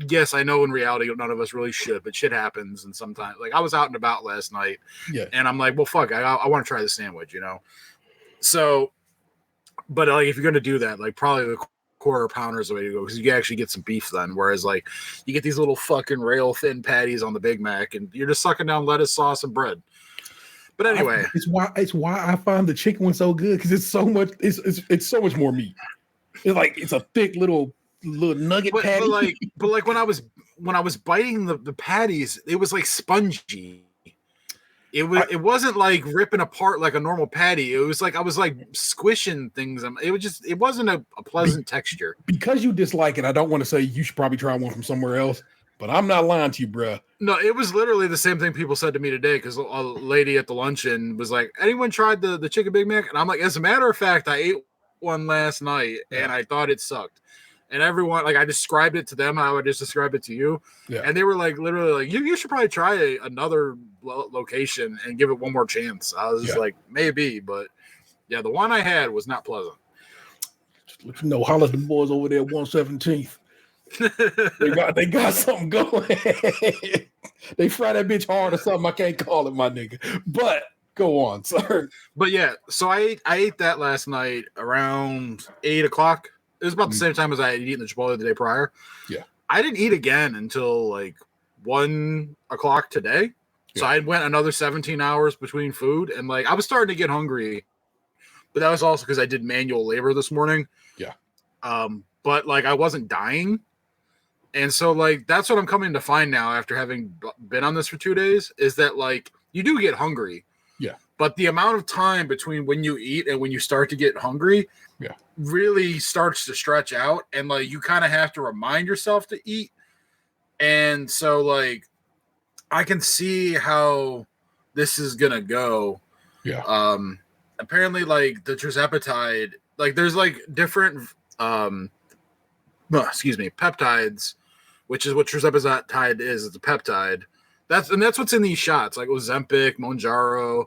yes, I know in reality none of us really should, but shit happens. And sometimes like I was out and about last night and I'm like, well, fuck, I want to try the sandwich, you know? So, but like if you're going to do that, like probably the quarter pounder is the way to go because you can actually get some beef then. Whereas like you get these little fucking rail thin patties on the Big Mac and you're just sucking down lettuce, sauce, and bread. But anyway, it's why I find the chicken one so good because it's so much it's so much more meat. It's a thick little nugget patty. But like when I was biting the patties, it was like spongy. It wasn't like ripping apart like a normal patty. It was like I was like squishing things. It wasn't a pleasant texture. Because you dislike it, I don't want to say you should probably try one from somewhere else. But I'm not lying to you, bro. No, it was literally the same thing people said to me today because a lady at the luncheon was like, anyone tried the chicken Big Mac? And I'm like, as a matter of fact, I ate one last night and I thought it sucked. And everyone, like, I described it to them how I just described it to you. Yeah. And they were like, literally, like, you should probably try another location and give it one more chance. I was just like, maybe. But yeah, the one I had was not pleasant. Just let you know, holler at the boys over there, 117th. they got something going. They fry that bitch hard or something. I can't call it, my nigga. But go on, sir. But yeah, so I ate that last night around 8 o'clock. It was about the same time as I had eaten the Chipotle the day prior. Yeah. I didn't eat again until like 1 o'clock today. Yeah. So I went another 17 hours between food and like I was starting to get hungry. But that was also because I did manual labor this morning. Yeah. But like I wasn't dying. And so, like, that's what I'm coming to find now after having been on this for 2 days is that, like, you do get hungry. Yeah. But the amount of time between when you eat and when you start to get hungry really starts to stretch out. And, like, you kind of have to remind yourself to eat. And so, like, I can see how this is going to go. Yeah. Apparently, like, the tirzepatide, like, there's, like, different, peptides, which is what tirzepatide is. It's a peptide. That's what's in these shots, like Ozempic, Mounjaro,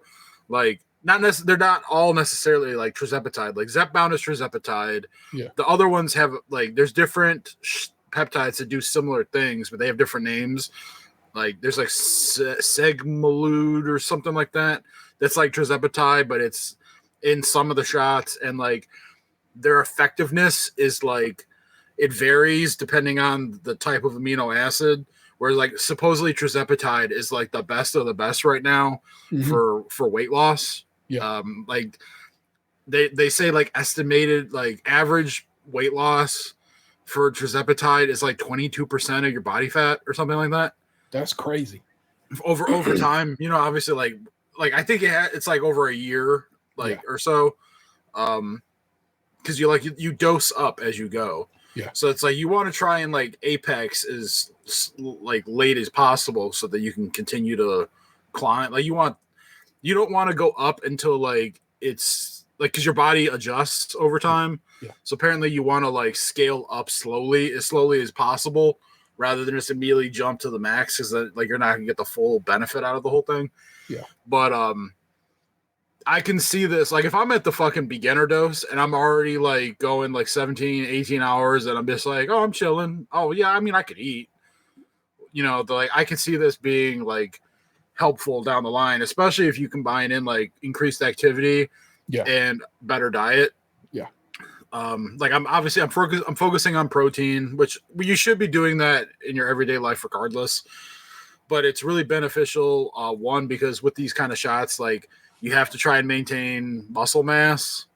like they're not all necessarily like tirzepatide. Like Zepbound is tirzepatide. Yeah. The other ones have like there's different peptides that do similar things, but they have different names. Like there's like Segmalud or something like that. That's like tirzepatide, but it's in some of the shots, and like their effectiveness is like. It varies depending on the type of amino acid. Whereas, like, supposedly tirzepatide is like the best of the best right now for weight loss. Yeah. Like they say like estimated like average weight loss for tirzepatide is like 22% of your body fat or something like that. That's crazy. Over time, you know, obviously like I think it's like over a year or so. Because you dose up as you go. Yeah. So it's like you want to try and like apex as like late as possible so that you can continue to climb. Like you don't want to go up until like it's like because your body adjusts over time. Yeah. So apparently you want to like scale up slowly as possible rather than just immediately jump to the max because like you're not gonna get the full benefit out of the whole thing. Yeah. But I can see this. Like, if I'm at the fucking beginner dose and I'm already, like, going, like, 17, 18 hours and I'm just like, oh, I'm chilling. Oh, yeah, I mean, I could eat. You know, like, I can see this being, like, helpful down the line, especially if you combine in, like, increased activity and better diet. Yeah. Like, I'm focusing on protein, which you should be doing that in your everyday life regardless. But it's really beneficial, one, because with these kind of shots, like, you have to try and maintain muscle mass.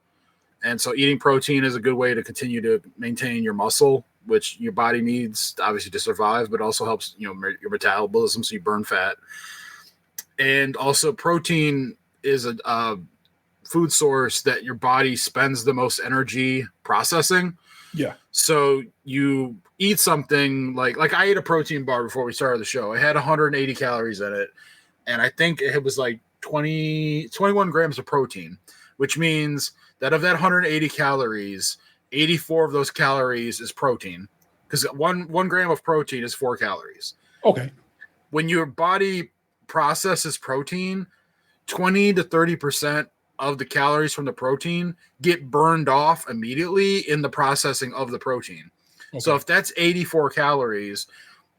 And so eating protein is a good way to continue to maintain your muscle, which your body needs obviously to survive, but also helps, you know, your metabolism. So you burn fat. And also protein is a food source that your body spends the most energy processing. Yeah. So you eat something like I ate a protein bar before we started the show. It had 180 calories in it, and I think it was like 21 grams of protein, which means that of that 180 calories, 84 of those calories is protein, because one gram of protein is 4 calories. Okay. When your body processes protein, 20 to 30% of the calories from the protein get burned off immediately in the processing of the protein. Okay. So if that's 84 calories,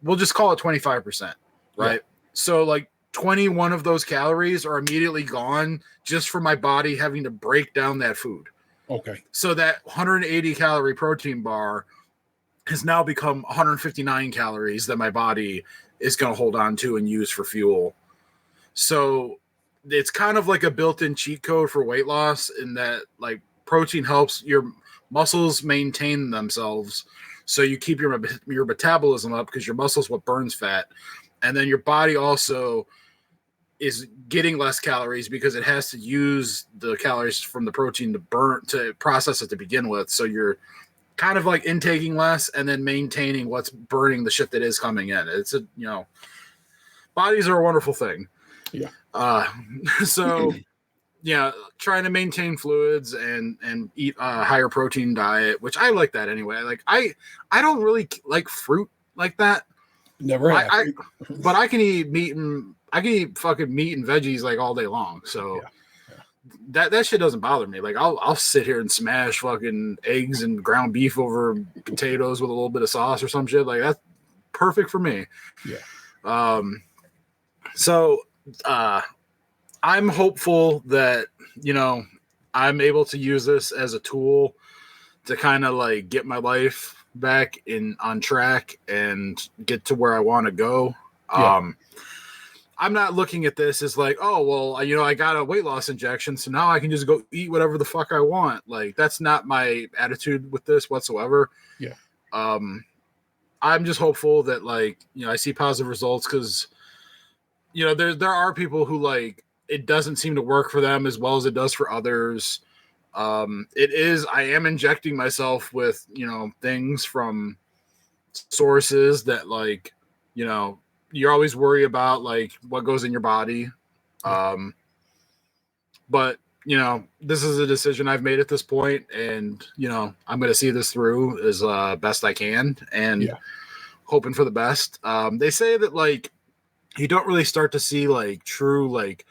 we'll just call it 25%, right? Yeah. So like 21 of those calories are immediately gone just from my body having to break down that food. Okay. So that 180 calorie protein bar has now become 159 calories that my body is going to hold on to and use for fuel. So it's kind of like a built-in cheat code for weight loss, in that like protein helps your muscles maintain themselves. So you keep your metabolism up, because your muscles what burns fat. And then your body also is getting less calories because it has to use the calories from the protein to process it to begin with. So you're kind of like intaking less and then maintaining what's burning the shit that is coming in. It's bodies are a wonderful thing. Yeah. So yeah, trying to maintain fluids and eat a higher protein diet, which I like that anyway. Like I don't really like fruit like that. Never have. But I can eat meat, and I can eat fucking meat and veggies like all day long. So that shit doesn't bother me. Like I'll sit here and smash fucking eggs and ground beef over potatoes with a little bit of sauce or some shit. Like that's perfect for me. Yeah. So I'm hopeful that, I'm able to use this as a tool to kind of like get my life back on track and get to where I want to go. Yeah. I'm not looking at this as like, oh, well, I got a weight loss injection, so now I can just go eat whatever the fuck I want. Like, that's not my attitude with this whatsoever. Yeah. I'm just hopeful that, like, I see positive results, because, there are people who, like, it doesn't seem to work for them as well as it does for others. I am injecting myself with, things from sources that, like, you're always worried about, like, what goes in your body. But, this is a decision I've made at this point, and, I'm going to see this through as best I can, and hoping for the best. They say that, like, you don't really start to see, like, true, like,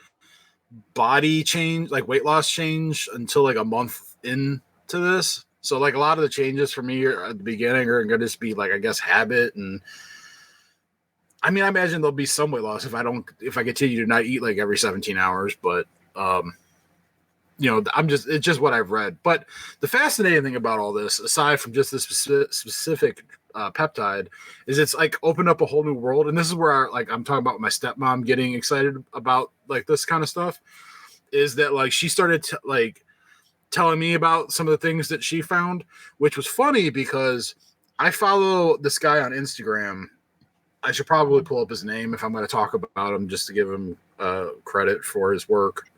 body change, like weight loss change, until like a month into this. So like a lot of the changes for me at the beginning are going to just be like, I guess, habit. And I mean, I imagine there'll be some weight loss if I continue to not eat like every 17 hours, but it's just what I've read. But the fascinating thing about all this, aside from just this specific peptide, is it's like opened up a whole new world. And this is where I'm talking about my stepmom getting excited about like this kind of stuff, is that like she started telling me about some of the things that she found, which was funny because I follow this guy on Instagram. I should probably pull up his name if I'm going to talk about him, just to give him credit for his work.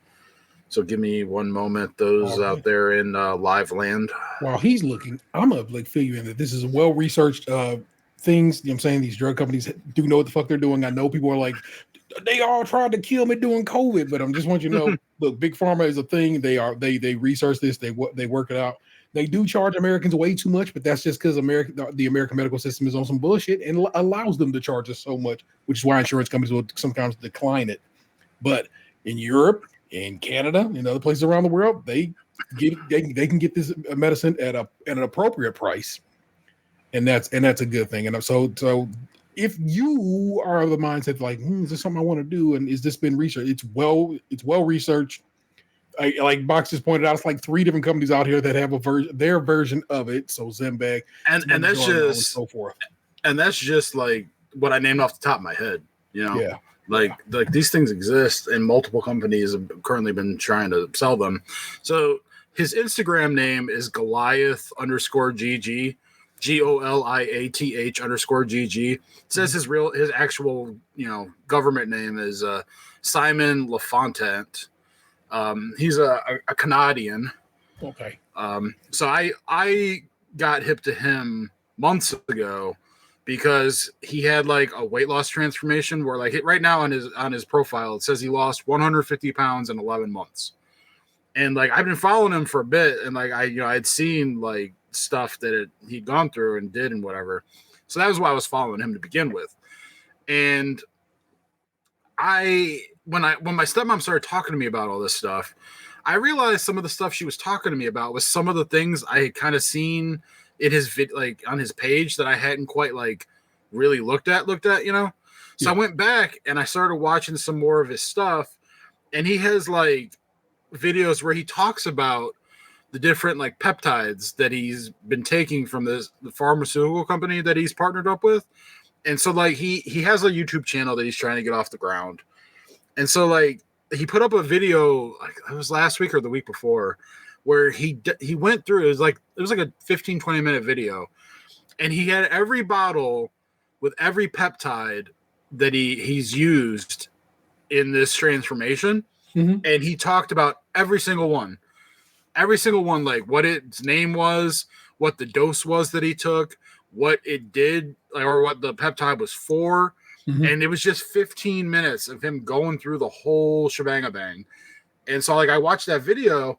So give me one moment, those out there in live land. While he's looking, I'm going to like fill you in that this is well-researched things. You know what I'm saying? These drug companies do know what the fuck they're doing. I know people are like, they all tried to kill me during COVID, but I just want you to know, look, big pharma is a thing. They research this. They work it out. They do charge Americans way too much, but that's just because the American medical system is on some bullshit and allows them to charge us so much, which is why insurance companies will sometimes decline it. But in Europe, in Canada, and other places around the world, they can get this medicine at an appropriate price, and that's a good thing. And so if you are of the mindset like, is this something I want to do, and is this been researched? It's well researched. Like Box just pointed out, it's like 3 different companies out here that have their version of it. So Zembeck, and that's just and so forth. And that's just like what I named off the top of my head. Yeah. Like these things exist, and multiple companies have currently been trying to sell them. So his Instagram name is Goliath_GG, GOLIATH_GG. It says his actual government name is Simon LaFontant. He's a Canadian. Okay. So I got hip to him months ago because he had like a weight loss transformation where like right now on his profile it says he lost 150 pounds in 11 months. And like I've been following him for a bit, and like I'd seen like stuff that he'd gone through and did and whatever. So that was why I was following him to begin with. And when my stepmom started talking to me about all this stuff, I realized some of the stuff she was talking to me about was some of the things I had kind of seen in his like on his page that I hadn't quite like really looked at, you know? So I went back and I started watching some more of his stuff, and he has like videos where he talks about the different like peptides that he's been taking from the pharmaceutical company that he's partnered up with. And so like he has a YouTube channel that he's trying to get off the ground. And so like he put up a video, like it was last week or the week before, where he went through, it was like a 15-20 minute video, and he had every bottle with every peptide that he's used in this transformation. Mm-hmm. And he talked about every single one, like what its name was, what the dose was that he took, what it did, or what the peptide was for. Mm-hmm. And it was just 15 minutes of him going through the whole shebang. And so like I watched that video,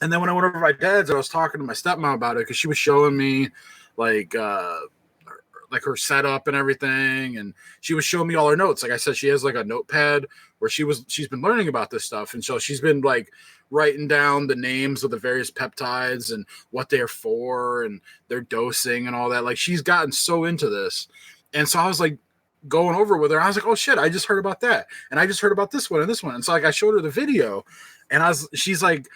and then when I went over to my dad's, I was talking to my stepmom about it because she was showing me like her setup and everything, and she was showing me all her notes. Like I said, she has like a notepad where she's been learning about this stuff, and so she's been like writing down the names of the various peptides and what they're for and their dosing and all that. Like she's gotten so into this, and so I was like going over with her. I was like, oh shit, I just heard about that, and I just heard about this one and this one. And so like I showed her the video, and she's like,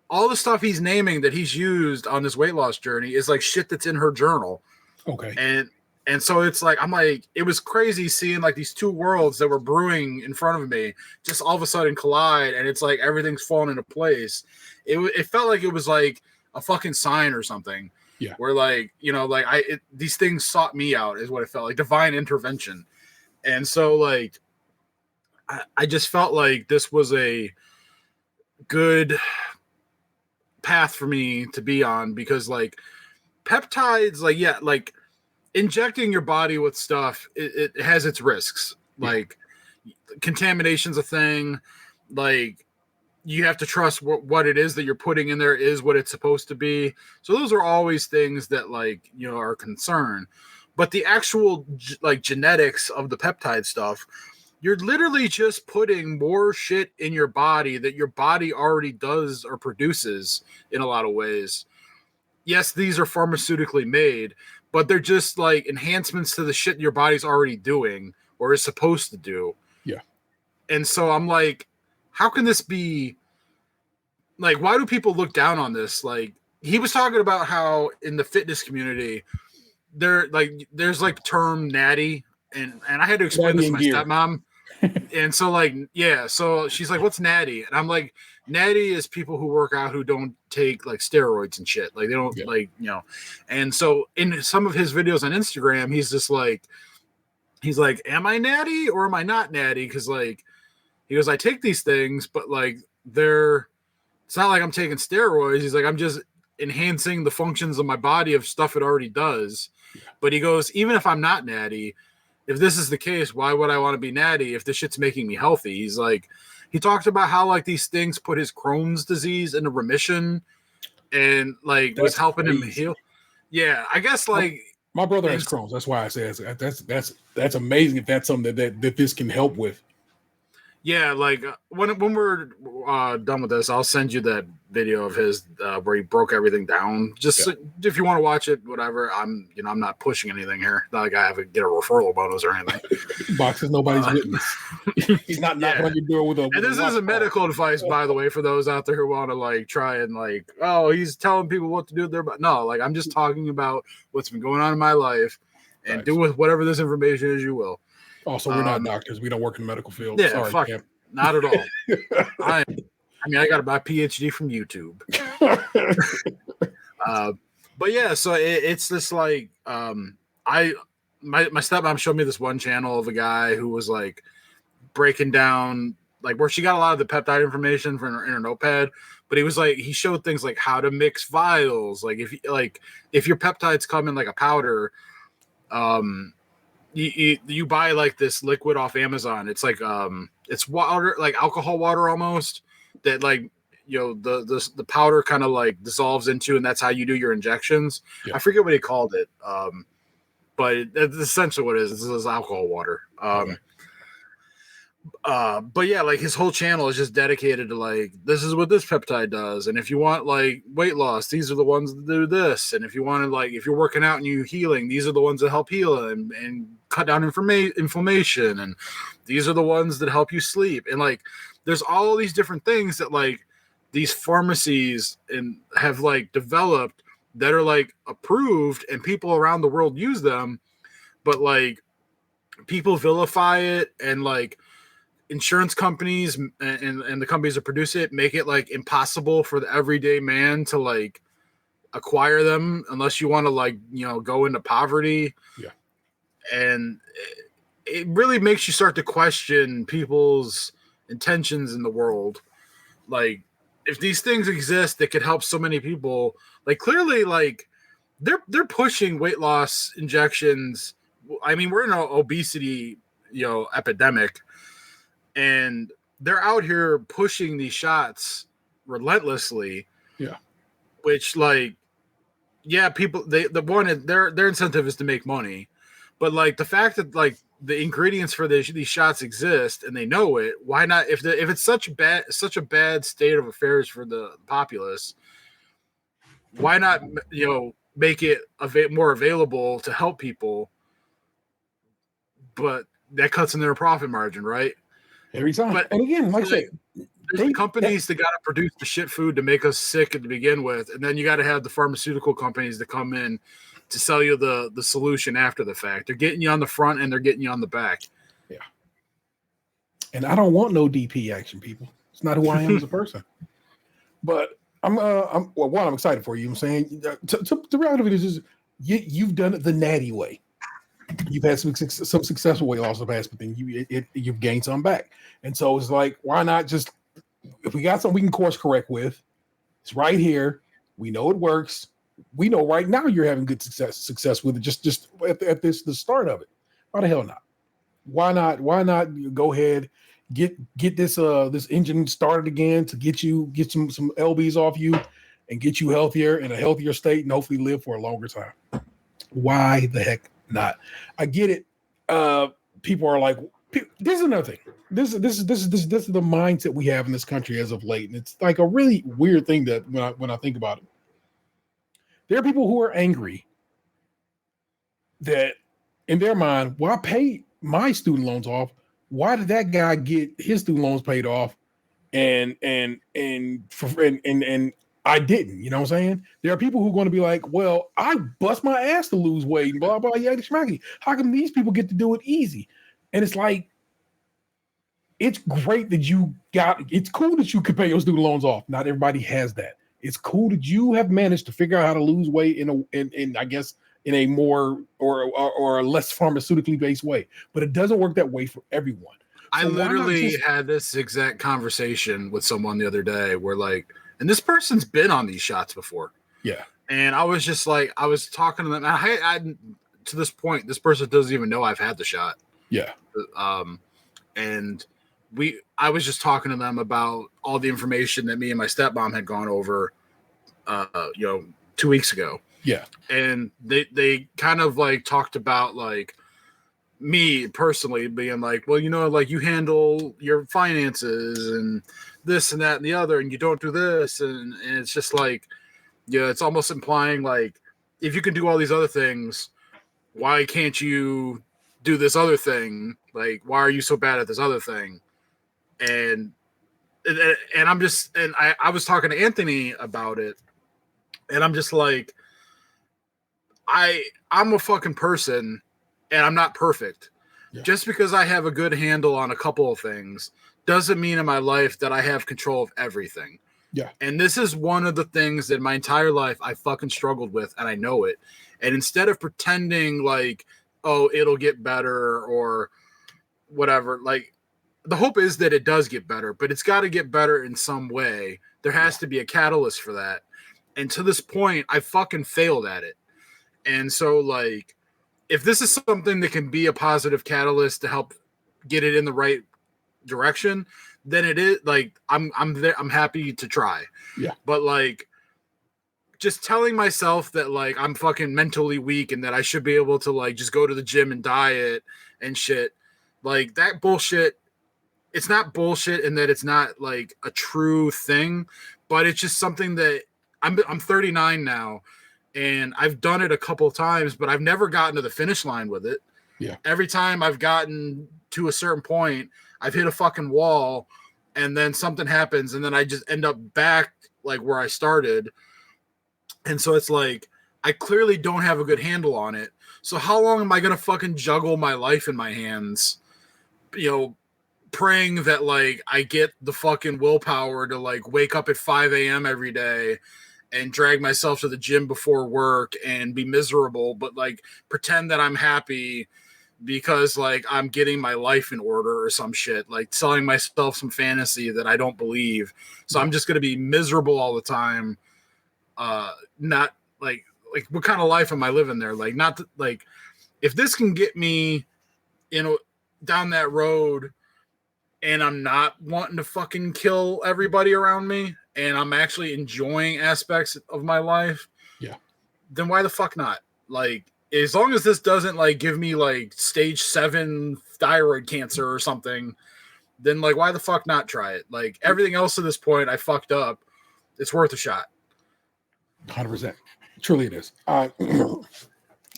all the stuff he's naming that he's used on this weight loss journey is like shit that's in her journal. Okay. And so it's like, I'm like, it was crazy seeing like these two worlds that were brewing in front of me just all of a sudden collide, and it's like everything's falling into place. It felt like it was like a fucking sign or something. Yeah. Where like, you know, like these things sought me out is what it felt like, divine intervention. And so like, I just felt like this was a good path for me to be on, because like peptides, like, yeah, like injecting your body with stuff, it has its risks. Like contamination's a thing. Like you have to trust what it is that you're putting in there is what it's supposed to be. So those are always things that like, you know, are a concern. But the actual like genetics of the peptide stuff, you're literally just putting more shit in your body that your body already does or produces in a lot of ways. Yes, these are pharmaceutically made, but they're just like enhancements to the shit your body's already doing or is supposed to do. Yeah. And so I'm like, how can this be like, why do people look down on this? Like he was talking about how in the fitness community, there's like term natty, and I had to explain this to my stepmom. And so like, yeah, so she's like, what's natty? And I'm like, natty is people who work out who don't take like steroids and shit. Like they don't like, you know. And so in some of his videos on Instagram, he's just like, am I natty or am I not natty? Because like he goes, I take these things, but like it's not like I'm taking steroids. He's like, I'm just enhancing the functions of my body of stuff it already does. But he goes, even if I'm not natty, if this is the case, why would I want to be natty if this shit's making me healthy? He's like, he talked about how like these things put his Crohn's disease into remission, and like was helping him heal. Yeah, I guess like my brother has Crohn's. That's why I say that's amazing if that's something that this can help with. Yeah, like when we're done with this, I'll send you that video of his where he broke everything down. Just if you want to watch it, whatever. I'm not pushing anything here. Not like I have to get a referral bonus or anything. Boxes, nobody's witness. He's not knocking on your door with a. And this isn't medical advice, by the way, for those out there who want to like try and like, oh, he's telling people what to do with their. But no, like I'm just talking about what's been going on in my life, and do with whatever this information is you will. Also, we're not doctors. We don't work in the medical field. Yeah, sorry, fuck it. Not at all. I got my PhD from YouTube. But yeah, so it's this like my stepmom showed me this one channel of a guy who was like breaking down like where she got a lot of the peptide information from in her notepad. But he showed things like how to mix vials. Like if your peptides come in like a powder, you buy like this liquid off Amazon. It's like it's water, like alcohol water almost, that like the powder kind of like dissolves into, and that's how you do your injections. Yeah. I forget what he called it, but that's essentially what it is. This is alcohol water. Okay. But yeah, like his whole channel is just dedicated to like, this is what this peptide does, and if you want like weight loss, these are the ones that do this, and if you want to like, if you're working out and you healing, these are the ones that help heal and cut down inflammation, and these are the ones that help you sleep. And like there's all these different things that like these pharmacies and have like developed that are like approved, and people around the world use them, but like people vilify it, and like insurance companies and the companies that produce it make it like impossible for the everyday man to like acquire them unless you want to like go into poverty. Yeah. And it really makes you start to question people's intentions in the world. Like if these things exist that could help so many people, like clearly like they're pushing weight loss injections. I mean, we're in an obesity epidemic, and they're out here pushing these shots relentlessly. Yeah. Which like, yeah, people, their incentive is to make money, but like the fact that like the ingredients for these shots exist and they know it, why not? If it's such a bad state of affairs for the populace, why not make it more available to help people? But that cuts in their profit margin, right? Every time. But and again, like I said, there's companies that got to produce the shit food to make us sick to begin with, and then you got to have the pharmaceutical companies that come in to sell you the solution after the fact. They're getting you on the front and they're getting you on the back. Yeah. And I don't want no DP action, people. It's not who I am as a person. But I'm excited for you. I'm saying the reality of it is you've done it the natty way. You've had some successful weight loss in the past, but then you've gained some back. And so it's like, why not just, if we got something we can course correct with, it's right here. We know it works. We know right now you're having good success with it. Just at the start of it. Why the hell not? Why not go ahead, get this engine started again to get some LBs off you and get you healthier in a healthier state and hopefully live for a longer time. Why the heck not? I get it. People are like, this is another thing. This is the mindset we have in this country as of late, and it's like a really weird thing that when I think about it, there are people who are angry that in their mind, well, I paid my student loans off. Why did that guy get his student loans paid off, and I didn't? You know what I'm saying? There are people who are going to be like, well, I bust my ass to lose weight and blah, blah, yakety schmacky. How come these people get to do it easy? And it's like, it's great that it's cool that you can pay your student loans off. Not everybody has that. It's cool that you have managed to figure out how to lose weight in I guess in a more or a less pharmaceutically based way. But it doesn't work that way for everyone. I literally had this exact conversation with someone the other day where like, and this person's been on these shots before. Yeah. And I was just like, I was talking to them. I to this point, this person doesn't even know I've had the shot. Yeah. And I was just talking to them about all the information that me and my stepmom had gone over, 2 weeks ago. Yeah. And they kind of like talked about like me personally being like, well, like you handle your finances and this and that and the other, and you don't do this. And it's just like, yeah, it's almost implying like, if you can do all these other things, why can't you do this other thing? Like, why are you so bad at this other thing? And I'm just, and I was talking to Anthony about it, and I'm just like, I'm a fucking person and I'm not perfect. Yeah. Just because I have a good handle on a couple of things doesn't mean in my life that I have control of everything. Yeah. And this is one of the things that my entire life I fucking struggled with, and I know it. And instead of pretending like, oh, it'll get better or whatever, like, the hope is that it does get better, but it's got to get better in some way. There has to be a catalyst for that. And to this point, I fucking failed at it. And so, like, if this is something that can be a positive catalyst to help get it in the right direction, then it is like I'm there. I'm happy to try. Yeah. But like, just telling myself that like I'm fucking mentally weak and that I should be able to like just go to the gym and diet and shit, like that bullshit. It's not bullshit in that it's not like a true thing, but it's just something that I'm 39 now, and I've done it a couple of times, but I've never gotten to the finish line with it. Yeah. Every time I've gotten to a certain point, I've hit a fucking wall, and then something happens, and then I just end up back like where I started. And so it's like, I clearly don't have a good handle on it. So how long am I going to fucking juggle my life in my hands, praying that like I get the fucking willpower to like wake up at 5 a.m. every day and drag myself to the gym before work and be miserable, but like pretend that I'm happy because like I'm getting my life in order or some shit, like selling myself some fantasy that I don't believe. So I'm just going to be miserable all the time. Not like what kind of life am I living there? Like, not to, like, if this can get me, down that road and I'm not wanting to fucking kill everybody around me and I'm actually enjoying aspects of my life, yeah, then why the fuck not? Like, as long as this doesn't like give me like stage 7 thyroid cancer or something, then like why the fuck not try it? Like everything else to this point, I fucked up. It's worth a shot. 100%. Truly it is.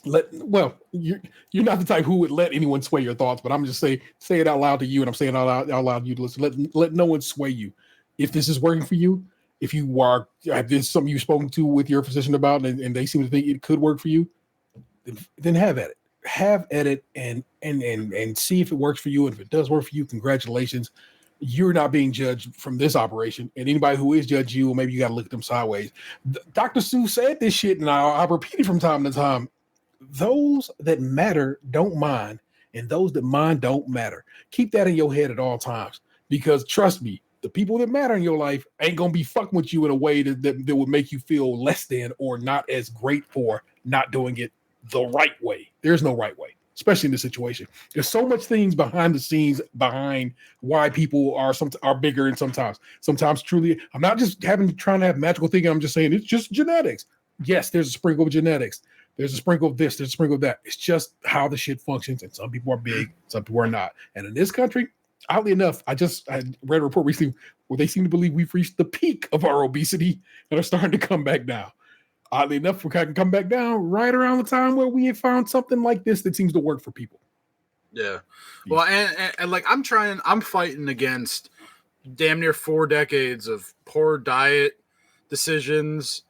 You're not the type who would let anyone sway your thoughts, but I'm just say it out loud to you, and I'm saying out loud to you to listen. Let no one sway you. If this is working for you, if you are, if this is something you've spoken to with your physician about, and they seem to think it could work for you, then have at it. Have at it and see if it works for you. And if it does work for you, congratulations. You're not being judged from this operation. And anybody who is judging you, maybe you got to look at them sideways. Dr. Seuss said this shit, and I repeat it from time to time. Those that matter don't mind, and those that mind don't matter. Keep that in your head at all times, because trust me, the people that matter in your life ain't going to be fucking with you in a way that would make you feel less than or not as great for not doing it the right way. There's no right way, especially in this situation. There's so much things behind the scenes behind why people are bigger, and sometimes truly, I'm not just trying to have magical thinking. I'm just saying it's just genetics. Yes, there's a sprinkle of genetics. There's a sprinkle of this, there's a sprinkle of that. It's just how the shit functions, and some people are big, some people are not. And in this country, oddly enough, I read a report recently where they seem to believe we've reached the peak of our obesity and are starting to come back down. Oddly enough, we can come back down right around the time where we have found something like this that seems to work for people. Yeah. Well, and like I'm fighting against damn near 4 decades of poor diet decisions,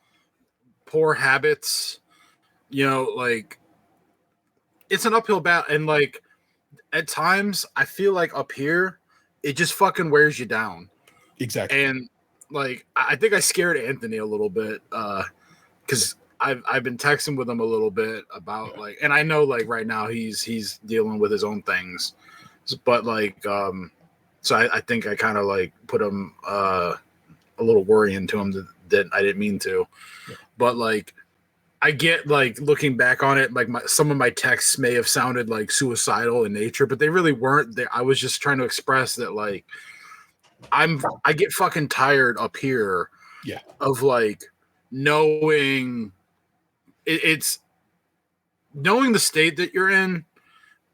poor habits. Like it's an uphill battle. And like at times I feel like up here, it just fucking wears you down. Exactly. And like, I think I scared Anthony a little bit. Cause I've been texting with him a little bit about like, and I know like right now he's dealing with his own things, but like, so I think I kind of like put him, a little worry into him that I didn't mean to, but like, I get like looking back on it, like some of my texts may have sounded like suicidal in nature, but they really weren't. I was just trying to express that like I get fucking tired up here, of like knowing it's knowing the state that you're in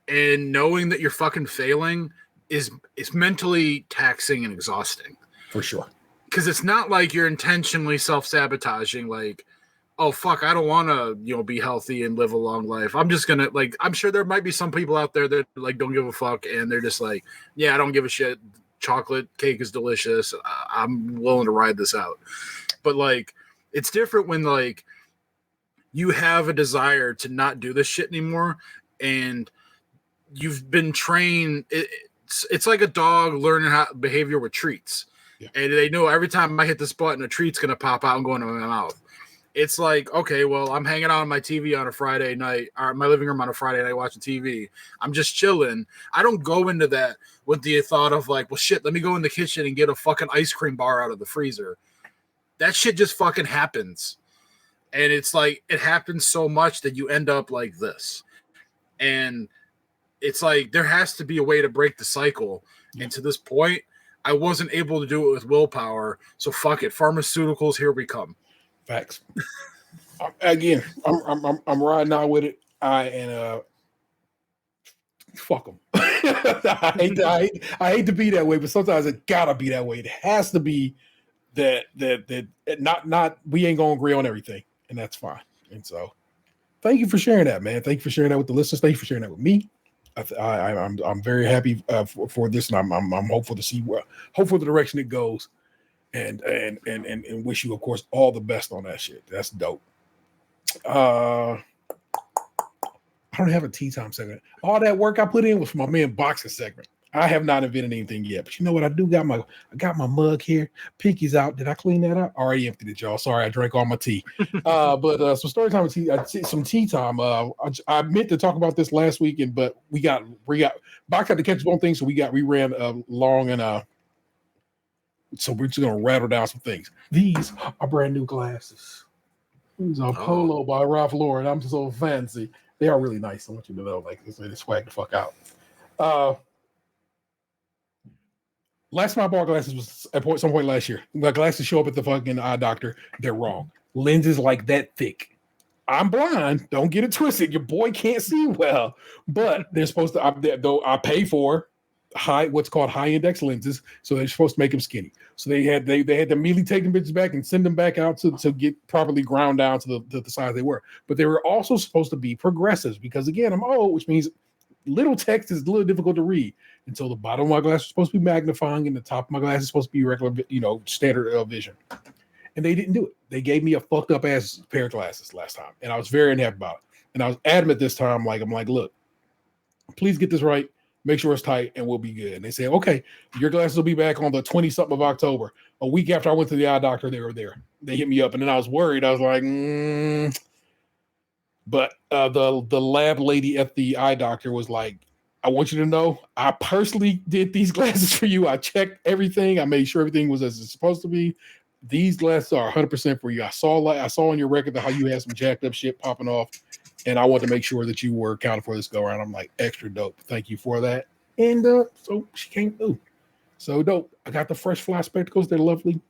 and knowing that you're fucking failing is mentally taxing and exhausting for sure. Because it's not like you're intentionally self-sabotaging, like, oh fuck, I don't want to, be healthy and live a long life. I'm just gonna like, I'm sure there might be some people out there that like don't give a fuck and they're just like, yeah, I don't give a shit. Chocolate cake is delicious. I'm willing to ride this out. But like, it's different when like you have a desire to not do this shit anymore, and you've been trained. It's like a dog learning how behavior with treats, and they know every time I hit this button, a treat's gonna pop out and go into my mouth. it's like, okay, well, I'm hanging out on my TV on a Friday night, or my living room on a Friday night watching TV. I'm just chilling. I don't go into that with the thought of like, well, shit, let me go in the kitchen and get a fucking ice cream bar out of the freezer. That shit just fucking happens. And it's like, it happens so much that you end up like this. And it's like, there has to be a way to break the cycle. And to this point, I wasn't able to do it with willpower. So fuck it. Pharmaceuticals, here we come. Facts. Again, I'm riding out with it. Fuck them. I hate to be that way, but sometimes it gotta be that way. It has to be that not we ain't gonna agree on everything, and that's fine. And so, thank you for sharing that, man. Thank you for sharing that with the listeners. Thank you for sharing that with me. I'm very happy for this, and I'm hopeful to see hopeful the direction it goes. And wish you, of course, all the best on that shit. That's dope. I don't have a tea time segment. All that work I put in was for my man boxing segment. I have not invented anything yet, but you know what? I got my mug here. Pinky's out. Did I clean that up? Already emptied it, y'all. Sorry, I drank all my tea. But some story time with tea. Some tea time. I meant to talk about this last weekend, but we got Box had to catch up on things, so we ran long and so we're just gonna rattle down some things. These are brand new glasses. These are Polo by Ralph Lauren. I'm so fancy. They are really nice. I want you to know, like, they swag the fuck out. Last time I bought glasses was at some point last year. My glasses show up at the fucking eye doctor. They're wrong. Lenses like that thick. I'm blind. Don't get it twisted. Your boy can't see well, but they're supposed to. I pay for what's called high index lenses, so they're supposed to make them skinny. So they had to immediately take them bitches back and send them back out to get properly ground down to the size they were. But they were also supposed to be progressives because again, I'm old, which means little text is a little difficult to read. And so the bottom of my glass is supposed to be magnifying, and the top of my glass is supposed to be regular, standard vision. And they didn't do it. They gave me a fucked up ass pair of glasses last time, and I was very unhappy about it. And I was adamant this time, I'm like, look, please get this right. Make sure it's tight and we'll be good. And they said, okay, your glasses will be back on the 20-something of October. A week after I went to the eye doctor, they were there. They hit me up, and then I was worried. I was like, But the lab lady at the eye doctor was like, I want you to know, I personally did these glasses for you. I checked everything. I made sure everything was as it's supposed to be. These glasses are 100% for you. I saw on your record how you had some jacked up shit popping off, and I want to make sure that you were accounted for this go around. I'm like, extra dope. Thank you for that. And so she came through. So dope. I got the fresh fly spectacles. They're lovely.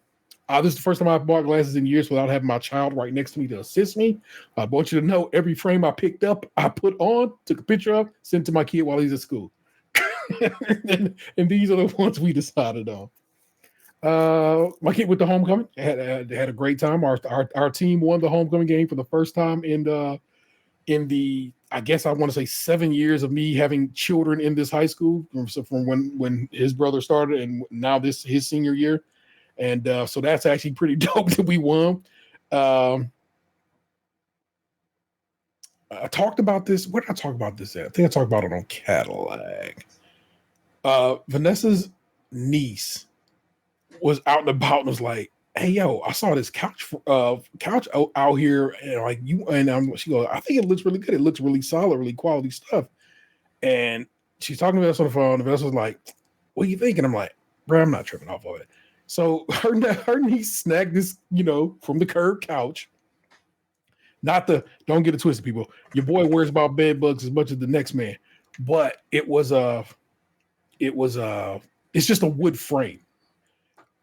This is the first time I've bought glasses in years without having my child right next to me to assist me. I want you to know every frame I picked up, I put on, took a picture of, sent to my kid while he's at school. and these are the ones we decided on. My kid with the homecoming had a great time. Our team won the homecoming game for the first time in the I guess I want to say 7 years of me having children in this high school from when his brother started and now his senior year. And so that's actually pretty dope that we won. I talked about this. Where did I talk about this at? I think I talked about it on Cadillac. Vanessa's niece was out and about and was like, hey, yo, I saw this couch out here. And like she goes, I think it looks really good. It looks really solid, really quality stuff. And she's talking to us on the phone. And Vanessa was like, what do you think? And I'm like, bro, I'm not tripping off of it. So her niece snagged this, from the curb couch. Don't get it twisted, people. Your boy worries about bed bugs as much as the next man. But it's just a wood frame.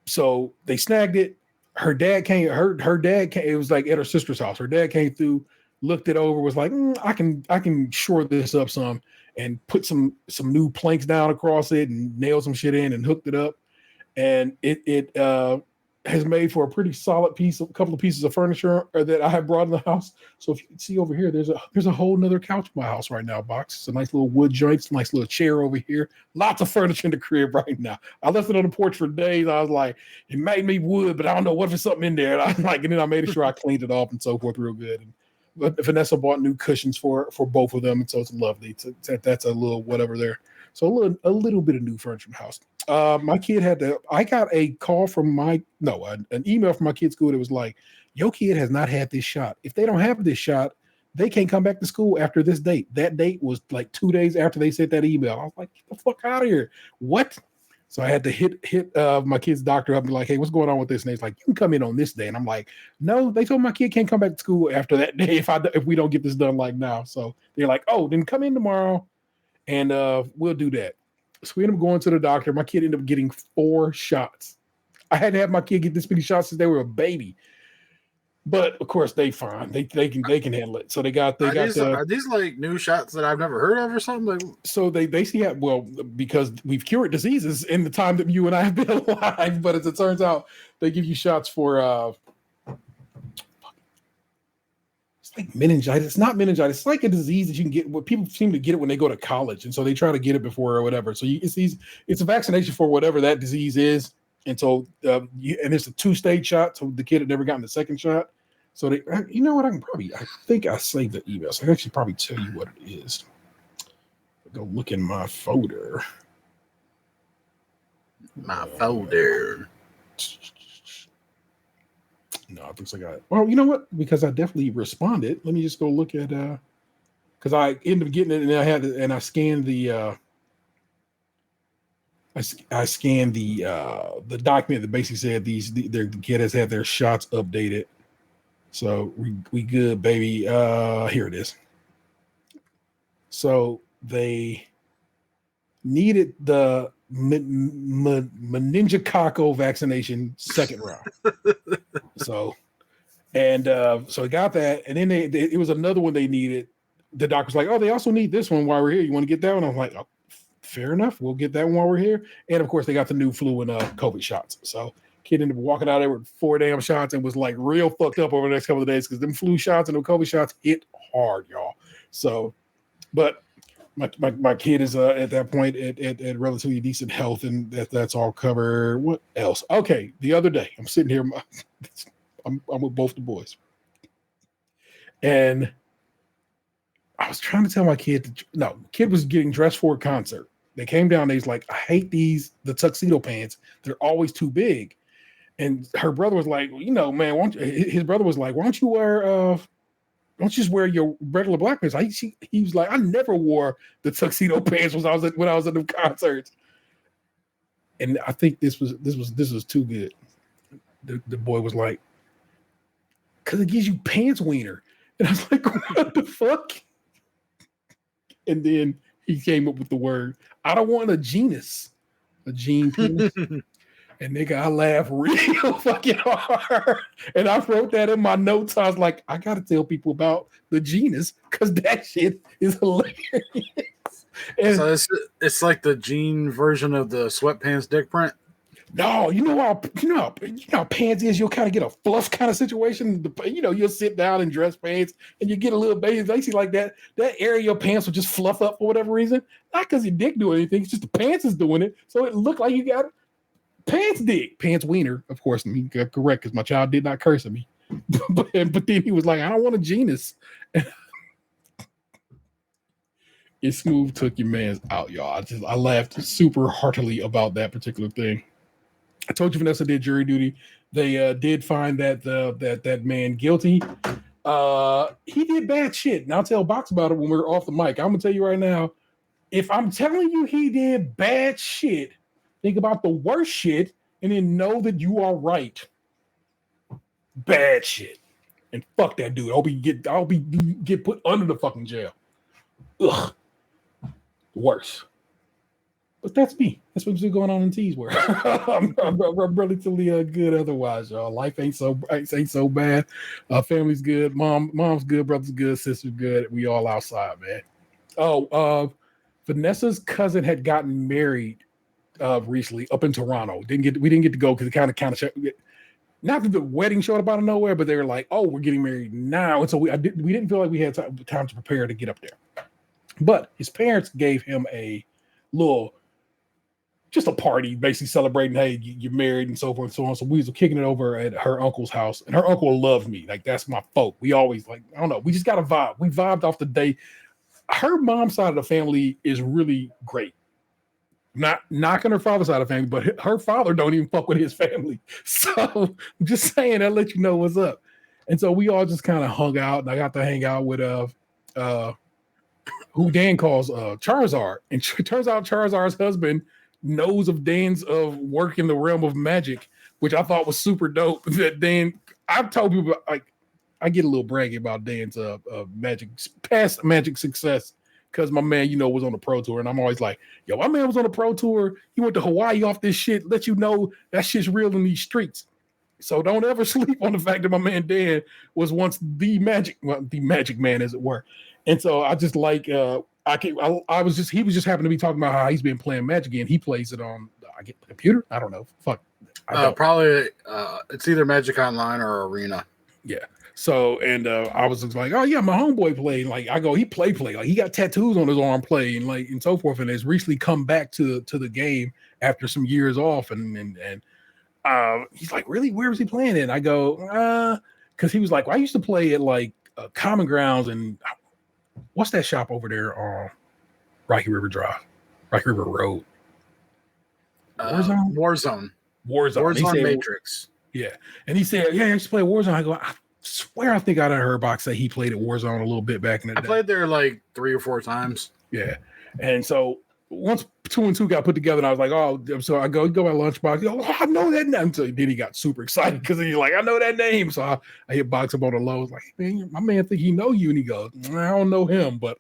So they snagged it. Her dad came, it was like at her sister's house. Her dad came through, looked it over, was like, I can shore this up some and put some new planks down across it and nail some shit in and hooked it up. And it has made for a pretty solid couple of pieces of furniture that I have brought in the house. So if you can see over here, there's a whole nother couch in my house right now, Box. It's a nice little wood joint, it's a nice little chair over here. Lots of furniture in the crib right now. I left it on the porch for days. I was like, it made me wood, but I don't know what if there's something in there. And then I made sure I cleaned it off and so forth real good. But Vanessa bought new cushions for both of them, and so it's lovely. That's a little whatever there. So a little bit of new furniture in the house. My kid I got a call from an email from my kid's school that was like, your kid has not had this shot. If they don't have this shot, they can't come back to school after this date. That date was like 2 days after they sent that email. I was like, get the fuck out of here. What? So I had to hit my kid's doctor up and be like, hey, what's going on with this? And he's like, you can come in on this day. And I'm like, no, they told my kid can't come back to school after that day if we don't get this done like now. So they're like, oh, then come in tomorrow and we'll do that. So we ended up going to the doctor. My kid ended up getting 4 shots. I had to have my kid get this many shots since they were a baby. But of course they fine. They can handle it. So are these like new shots that I've never heard of or something? Like, so they basically have, well, because we've cured diseases in the time that you and I have been alive, but as it turns out, they give you shots for it's like meningitis. It's not meningitis. It's like a disease that you can get. What people seem to get it when they go to college, and so they try to get it before or whatever. So it's a vaccination for whatever that disease is, and so and it's a 2-stage shot. So the kid had never gotten the second shot. So you know what? I think I saved the email. So I can actually probably tell you what it is. Go look in my folder. My folder. No, I think I got it. Well, you know what? Because I definitely responded. Let me just go look at because I ended up getting it and I scanned the I scanned the document that basically said their kid has had their shots updated. So we good, baby. Here it is. So they needed the meningococcal vaccination second round. So we got that, and then it was another one they needed. The doctor's like, oh, they also need this one while we're here. You want to get that one? I'm like, oh, fair enough. We'll get that one while we're here. And of course, they got the new flu and COVID shots. So kid ended up walking out there with 4 damn shots and was like real fucked up over the next couple of days because them flu shots and the COVID shots hit hard, y'all. So, but my kid is at that point at relatively decent health, and that's all covered. What else? Okay, the other day I'm sitting here, I'm with both the boys, and I was trying to tell my kid kid was getting dressed for a concert. They came down. He's like, I hate the tuxedo pants. They're always too big. And her brother was like, man, his brother was like, why don't you don't you just wear your regular black pants? He was like, I never wore the tuxedo pants when I was at the concerts. And I think this was too good. The boy was like, because it gives you pants wiener. And I was like, what the fuck? And then he came up with the word, I don't want a genus, a gene penis. And nigga, I laughed real fucking hard. And I wrote that in my notes. I was like, I gotta tell people about the genus because that shit is hilarious. And so it's like the gene version of the sweatpants dick print. No, you know how pants is. You'll kind of get a fluff kind of situation. You'll sit down and dress pants, and you get a little basically like that. That area of your pants will just fluff up for whatever reason. Not because your dick do anything. It's just the pants is doing it. So it looked like you got pants dick, pants wiener. Of course, correct because my child did not curse at me. but then he was like, I don't want a genus. It smooth took your man's out, y'all. I laughed super heartily about that particular thing. I told you Vanessa did jury duty. They did find that man guilty. He did bad shit. And I'll tell Box about it when we're off the mic. I'm gonna tell you right now, if I'm telling you he did bad shit, think about the worst shit and then know that you are right. Bad shit. And fuck that dude. I'll be get put under the fucking jail. Ugh. Worse. But that's me. That's what's going on in T's world. I'm relatively good otherwise, y'all. Life ain't so bad. Family's good. Mom's good. Brother's good. Sister's good. We all outside, man. Vanessa's cousin had gotten married recently up in Toronto. We didn't get to go because it kind of not that the wedding showed up out of nowhere, but they were like, "Oh, we're getting married now," and so we didn't feel like we had time to prepare to get up there. But his parents gave him just a party, basically celebrating, hey, you're married and so forth and so on. So we were kicking it over at her uncle's house, and her uncle loved me. Like, that's my folk. We always I don't know. We just got a vibe. We vibed off the day. Her mom's side of the family is really great. Not knocking her father's side of the family, but her father don't even fuck with his family. So I'm just saying, I'll let you know what's up. And so we all just kind of hung out, and I got to hang out with who Dan calls Charizard. And turns out Charizard's husband knows of Dan's work in the realm of magic, which I thought was super dope. That Dan, I've told people, like, I get a little braggy about Dan's past magic success, because my man, was on the pro tour, and I'm always like, yo, my man was on the pro tour. He went to Hawaii off this shit. Let you know that shit's real in these streets. So don't ever sleep on the fact that my man Dan was once the magic man, as it were. And so I just like he was just happening to be talking about how he's been playing Magic again. He plays it on the computer. I don't know. Fuck. Probably it's either Magic Online or Arena. Yeah. So and I was just like, oh yeah, my homeboy played. Like I go, he play. Like he got tattoos on his arm playing, like and so forth, and has recently come back to the game after some years off, and he's like, really? Where was he playing it? And I go, because he was like, well, I used to play at like Common Grounds and what's that shop over there on Rocky River Road? Warzone Matrix. Yeah. And he said, yeah, I used to play Warzone. I go, I swear I think I heard Box say he played at Warzone a little bit back in the day. I played there like 3 or 4 times. Yeah. And so once 2 and 2 got put together, and I was like, oh, so I go by Lunchbox. Oh, I know that name. So then he got super excited because he's like, I know that name. So I hit Box up on the low. I was like, man, my man think he know you. And he goes, I don't know him, but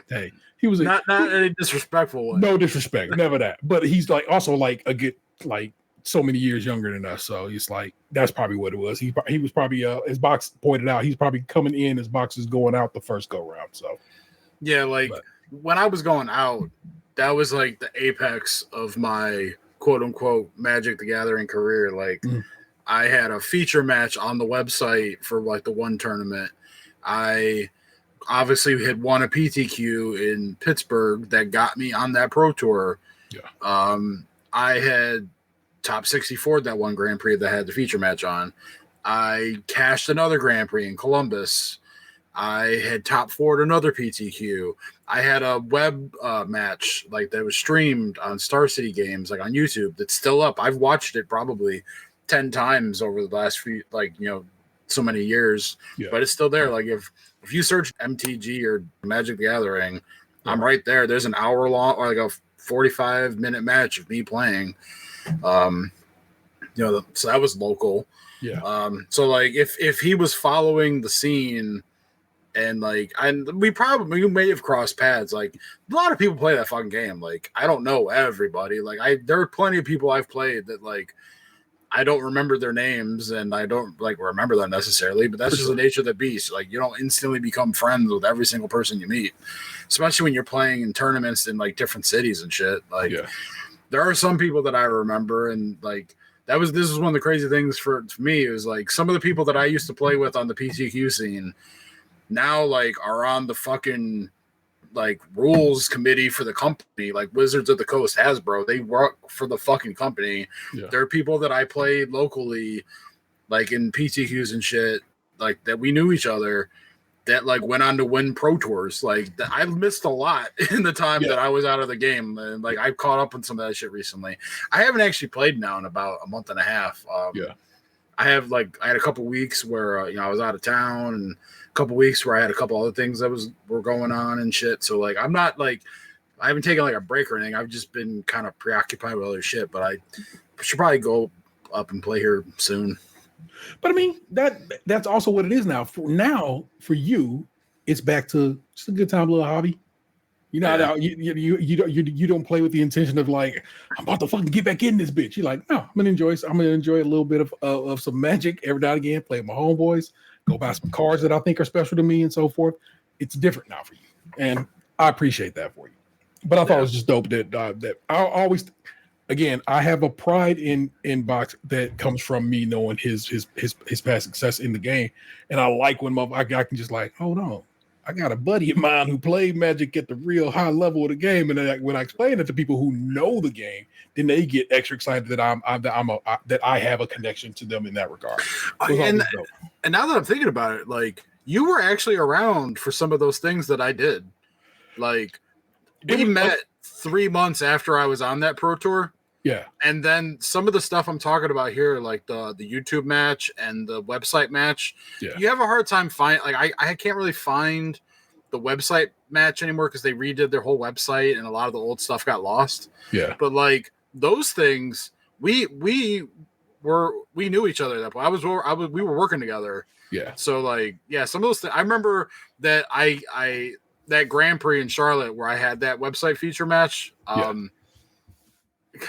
hey, he was not any disrespectful way. No disrespect, never that. But he's like also like a good like so many years younger than us. So it's like that's probably what it was. He was probably as Box pointed out, he's probably coming in as Box is going out the first go round. So yeah, when I was going out, that was like the apex of my quote unquote Magic the Gathering career. Like I had a feature match on the website for like the one tournament. I obviously had won a PTQ in Pittsburgh that got me on that pro tour. Yeah. I had top 64 that one Grand Prix that I had the feature match on. I cashed another Grand Prix in Columbus. I had top 4'd another PTQ. I had a web match like that was streamed on Star City Games, like on YouTube. That's still up. I've watched it probably 10 times over the last few, so many years. Yeah. But it's still there. Like if you search MTG or Magic the Gathering, I'm right there. There's an hour long or like a 45-minute match of me playing. So that was local. Yeah. So like if he was following the scene. And we may have crossed paths. Like a lot of people play that fucking game. Like I don't know everybody. Like there are plenty of people I've played that like I don't remember their names and I don't like remember them necessarily. But that's just the nature of the beast. Like you don't instantly become friends with every single person you meet, especially when you're playing in tournaments in like different cities and shit. Like there are some people that I remember and like this is one of the crazy things for me. It was like some of the people that I used to play with on the PTQ scene. Now, like, are on the fucking, like, rules committee for the company, like Wizards of the Coast, Hasbro. They work for the fucking company. Yeah. There are people that I played locally, like, in PTQs and shit, like, that we knew each other, that, like, went on to win pro tours. Like, I missed a lot in the time that I was out of the game. And, like, I've caught up on some of that shit recently. I haven't actually played now in about a month and a half. I had a couple weeks where, I was out of town and couple weeks where I had a couple other things that were going on and shit. So like I'm not like I haven't taken like a break or anything. I've just been kind of preoccupied with other shit, but I should probably go up and play here soon. But I mean that's also what it is now. For you, it's back to just a good time little hobby. You don't play with the intention of like I'm about to fucking get back in this bitch. You're like, no, I'm gonna enjoy a little bit of some Magic every now and again, play with my homeboys. Go buy some cards that I think are special to me and so forth. It's different now for you. And I appreciate that for you. But I thought it was just dope that I always, again, I have a pride in Box that comes from me knowing his past success in the game. And I like when I can just like, hold on. I got a buddy of mine who played Magic at the real high level of the game. And then when I explain it to people who know the game, then they get extra excited that that I have a connection to them in that regard. And now that I'm thinking about it, like you were actually around for some of those things that I did. Like we met 3 months after I was on that pro tour. Yeah. And then some of the stuff I'm talking about here, like the YouTube match and the website match, you have a hard time finding. Like I can't really find the website match anymore because they redid their whole website and a lot of the old stuff got lost. Yeah. But like those things, we knew each other at that point. We were working together. Yeah. So like, yeah, some of those things. I remember that that Grand Prix in Charlotte where I had that website feature match.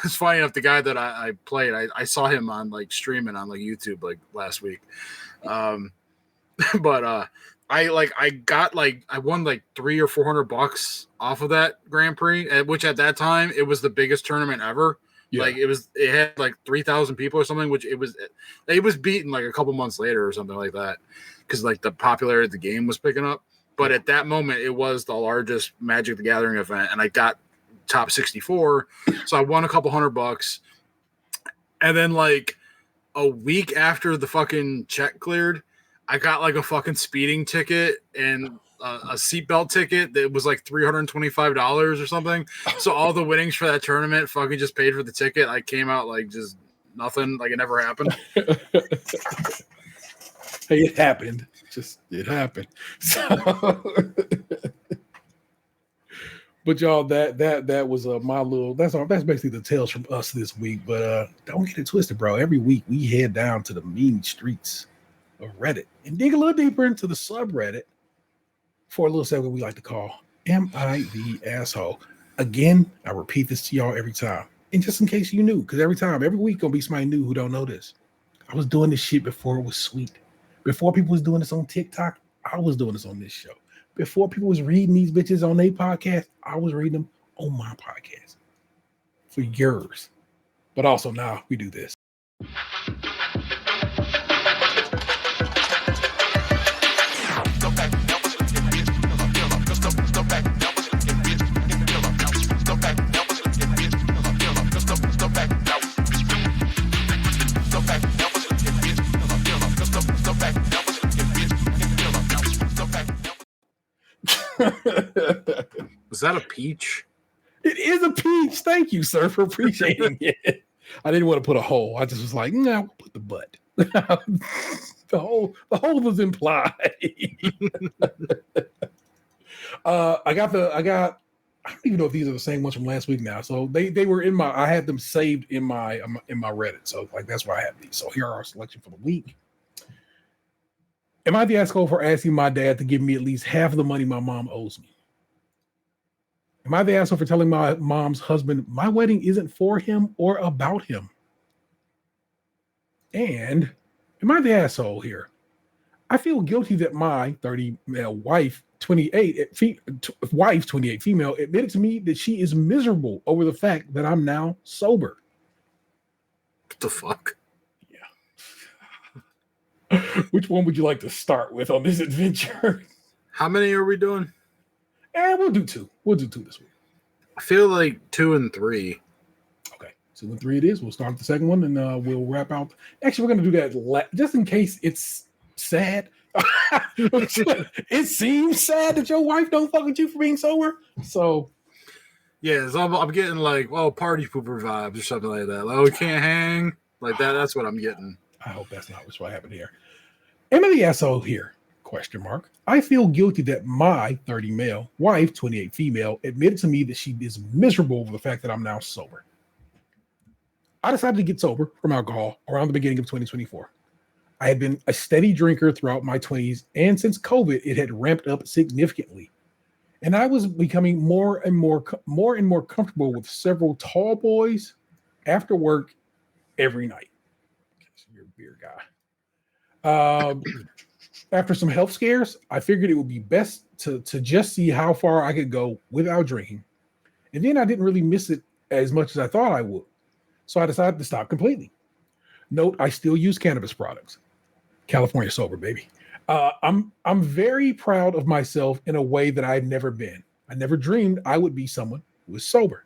It's funny enough, the guy that I played, I saw him on like streaming on like YouTube like last week. But I won like $300 or $400 off of that Grand Prix, which at that time it was the biggest tournament ever. Yeah. Like it had like 3,000 people or something, which it was beaten like a couple months later or something like that, because like the popularity of the game was picking up. But at that moment, it was the largest Magic the Gathering event, and I got top 64, so I won a couple $100. And then like a week after the fucking check cleared, I got like a fucking speeding ticket and a seatbelt ticket that was like $325 or something. So all the winnings for that tournament fucking just paid for the ticket. I came out like just nothing, like it never happened. Hey, it happened. It happened. So, but y'all, that was my little. That's basically the tales from us this week. But don't get it twisted, bro. Every week we head down to the mean streets of Reddit and dig a little deeper into the subreddit for a little segment we like to call "Am I the Asshole?" Again, I repeat this to y'all every time, and just in case you knew, because every week gonna be somebody new who don't know this. I was doing this shit before it was sweet. Before people was doing this on TikTok, I was doing this on this show. Before people was reading these bitches on their podcast, I was reading them on my podcast for years. But also now we do this. Was that a peach? It is a peach. Thank you, sir, for appreciating it. I didn't want to put a hole. I just was like, no, we'll put the butt. the hole was implied. I don't even know if these are the same ones from last week now. So they were I had them saved in my Reddit. So like that's why I have these. So here are our selection for the week. Am I the asshole for asking my dad to give me at least half of the money my mom owes me? Am I the asshole for telling my mom's husband my wedding isn't for him or about him? And am I the asshole here? I feel guilty that my 30 male wife, 28 female, admitted to me that she is miserable over the fact that I'm now sober. What the fuck? Which one would you like to start with on this adventure? How many are we doing? And we'll do two. We'll do two this week. I feel like 2 and 3. Okay, 2 and 3 it is. We'll start with the second one, and we'll wrap out. Actually, we're going to do that just in case it's sad. It seems sad that your wife don't fuck with you for being sober. So, yeah, so I'm getting like, party pooper vibes or something like that. Like, we can't hang like that. That's what I'm getting. I hope that's not what's happened here. Am I the asshole here? ? I feel guilty that my 30 male wife, 28 female, admitted to me that she is miserable over the fact that I'm now sober. I decided to get sober from alcohol around the beginning of 2024. I had been a steady drinker throughout my 20s, and since COVID, it had ramped up significantly. And I was becoming more and more comfortable with several tall boys after work every night. You're a beer guy. After some health scares, I figured it would be best to just see how far I could go without drinking. And then I didn't really miss it as much as I thought I would. So I decided to stop completely. Note, I still use cannabis products. California sober, baby. I'm very proud of myself in a way that I've never been. I never dreamed I would be someone who was sober.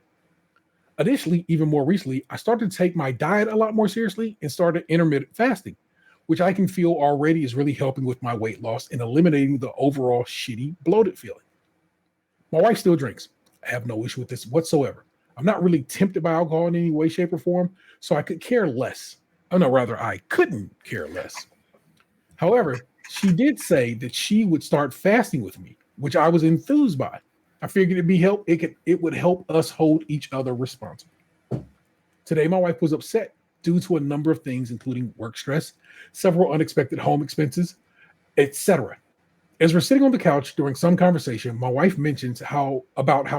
Additionally, even more recently, I started to take my diet a lot more seriously and started intermittent fasting, which I can feel already is really helping with my weight loss and eliminating the overall shitty, bloated feeling. My wife still drinks. I have no issue with this whatsoever. I'm not really tempted by alcohol in any way, shape, or form, so I could care less. Oh no, rather I couldn't care less. However, she did say that she would start fasting with me, which I was enthused by. I figured it would help us hold each other responsible. Today, my wife was upset due to a number of things, including work stress, several unexpected home expenses, etc. As we're sitting on the couch during some conversation, my wife mentions how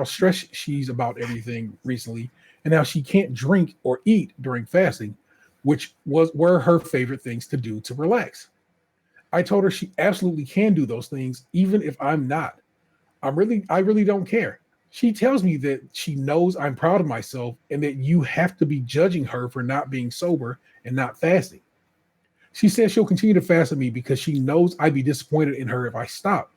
stressed she's about everything recently and how she can't drink or eat during fasting, which were her favorite things to do to relax. I told her she absolutely can do those things, even if I'm not. I really don't care. She tells me that she knows I'm proud of myself and that you have to be judging her for not being sober and not fasting. She says she'll continue to fast with me because she knows I'd be disappointed in her if I stop.